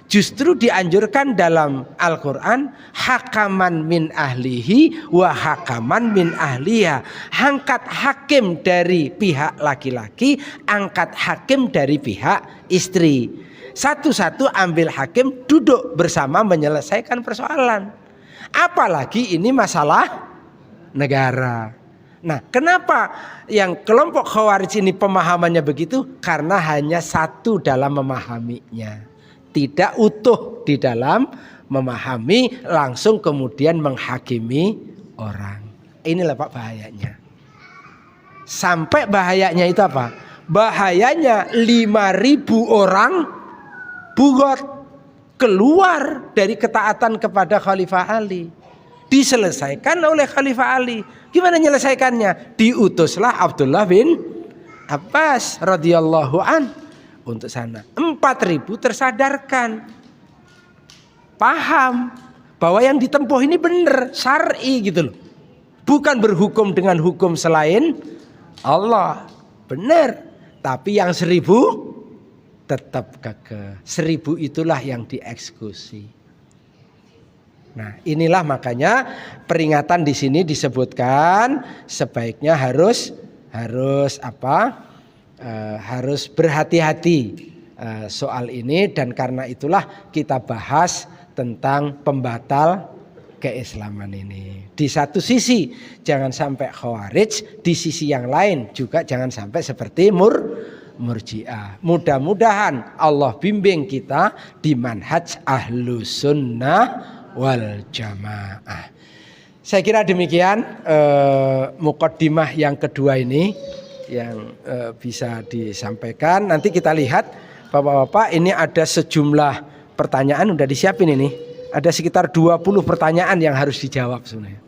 justru dianjurkan dalam Al-Quran hakaman min ahlihi wa hakaman min ahliha. Angkat hakim dari pihak laki-laki, angkat hakim dari pihak istri. Satu-satu ambil hakim, duduk bersama menyelesaikan persoalan. Apalagi ini masalah negara. Nah, kenapa yang kelompok Khawarij ini pemahamannya begitu? Karena hanya satu dalam memahaminya. tidak utuh di dalam memahami, langsung kemudian menghakimi orang. Inilah Pak bahayanya. Sampai bahayanya itu apa? Bahayanya 5.000 orang bugot keluar dari ketaatan kepada Khalifah Ali. Diselesaikan oleh Khalifah Ali. Gimana menyelesaikannya? Diutuslah Abdullah bin Abbas radhiyallahu an untuk sana. 4.000 tersadarkan, paham bahwa yang ditempuh ini benar, syar'i gitu loh. Bukan berhukum dengan hukum selain Allah. Benar. Tapi yang 1.000 tetap kekeh. 1.000 itulah yang dieksekusi. Nah, inilah makanya peringatan di sini disebutkan sebaiknya harus berhati-hati soal ini, dan karena itulah kita bahas tentang pembatal keislaman ini. Di satu sisi jangan sampai khawarij, di sisi yang lain juga jangan sampai seperti murji'ah. Mudah-mudahan Allah bimbing kita di manhaj ahlus sunnah wal jamaah. Saya kira demikian muqaddimah yang kedua ini yang bisa disampaikan. Nanti kita lihat Bapak-bapak, ini ada sejumlah pertanyaan udah disiapin ini. Ada sekitar 20 pertanyaan yang harus dijawab sebenarnya.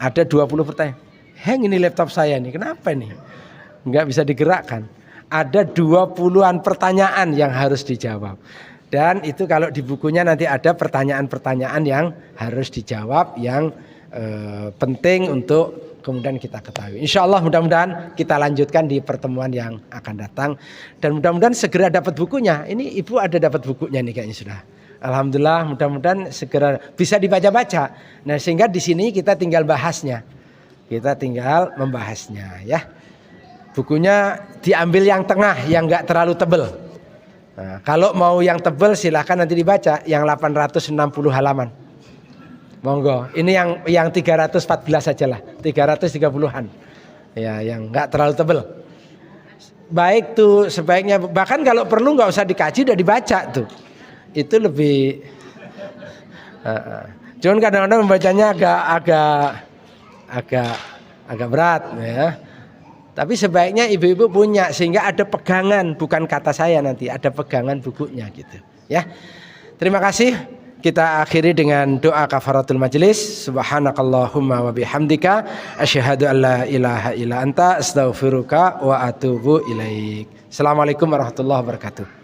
Ada 20 pertanyaan. Heng, ini laptop saya nih, kenapa nih? Enggak bisa digerakkan. Ada 20-an pertanyaan yang harus dijawab. Dan itu kalau di bukunya nanti ada pertanyaan-pertanyaan yang harus dijawab yang penting untuk kemudian kita ketahui. Insya Allah mudah-mudahan kita lanjutkan di pertemuan yang akan datang. Dan mudah-mudahan segera dapat bukunya. Ini Ibu ada dapat bukunya nih kayaknya sudah. Alhamdulillah, mudah-mudahan segera bisa dibaca-baca. Nah, sehingga di sini kita tinggal bahasnya. Kita tinggal membahasnya ya. Bukunya diambil yang tengah, yang enggak terlalu tebal. Nah, kalau mau yang tebal silahkan nanti dibaca yang 860 halaman. Monggo. Ini yang 314 saja lah, 330-an. Ya, yang enggak terlalu tebal. Baik tuh, sebaiknya bahkan kalau perlu enggak usah dikaji, udah dibaca tuh. Itu lebih cuman kadang-kadang membacanya agak berat ya. Tapi sebaiknya ibu-ibu punya sehingga ada pegangan, bukan kata saya nanti, ada pegangan bukunya gitu ya. Terima kasih. Kita akhiri dengan doa kafaratul majelis. Subhanakallahumma wa bihamdika asyhadu an la ilaha illa anta astaghfiruka wa atubu ilaik. Assalamualaikum warahmatullahi wabarakatuh.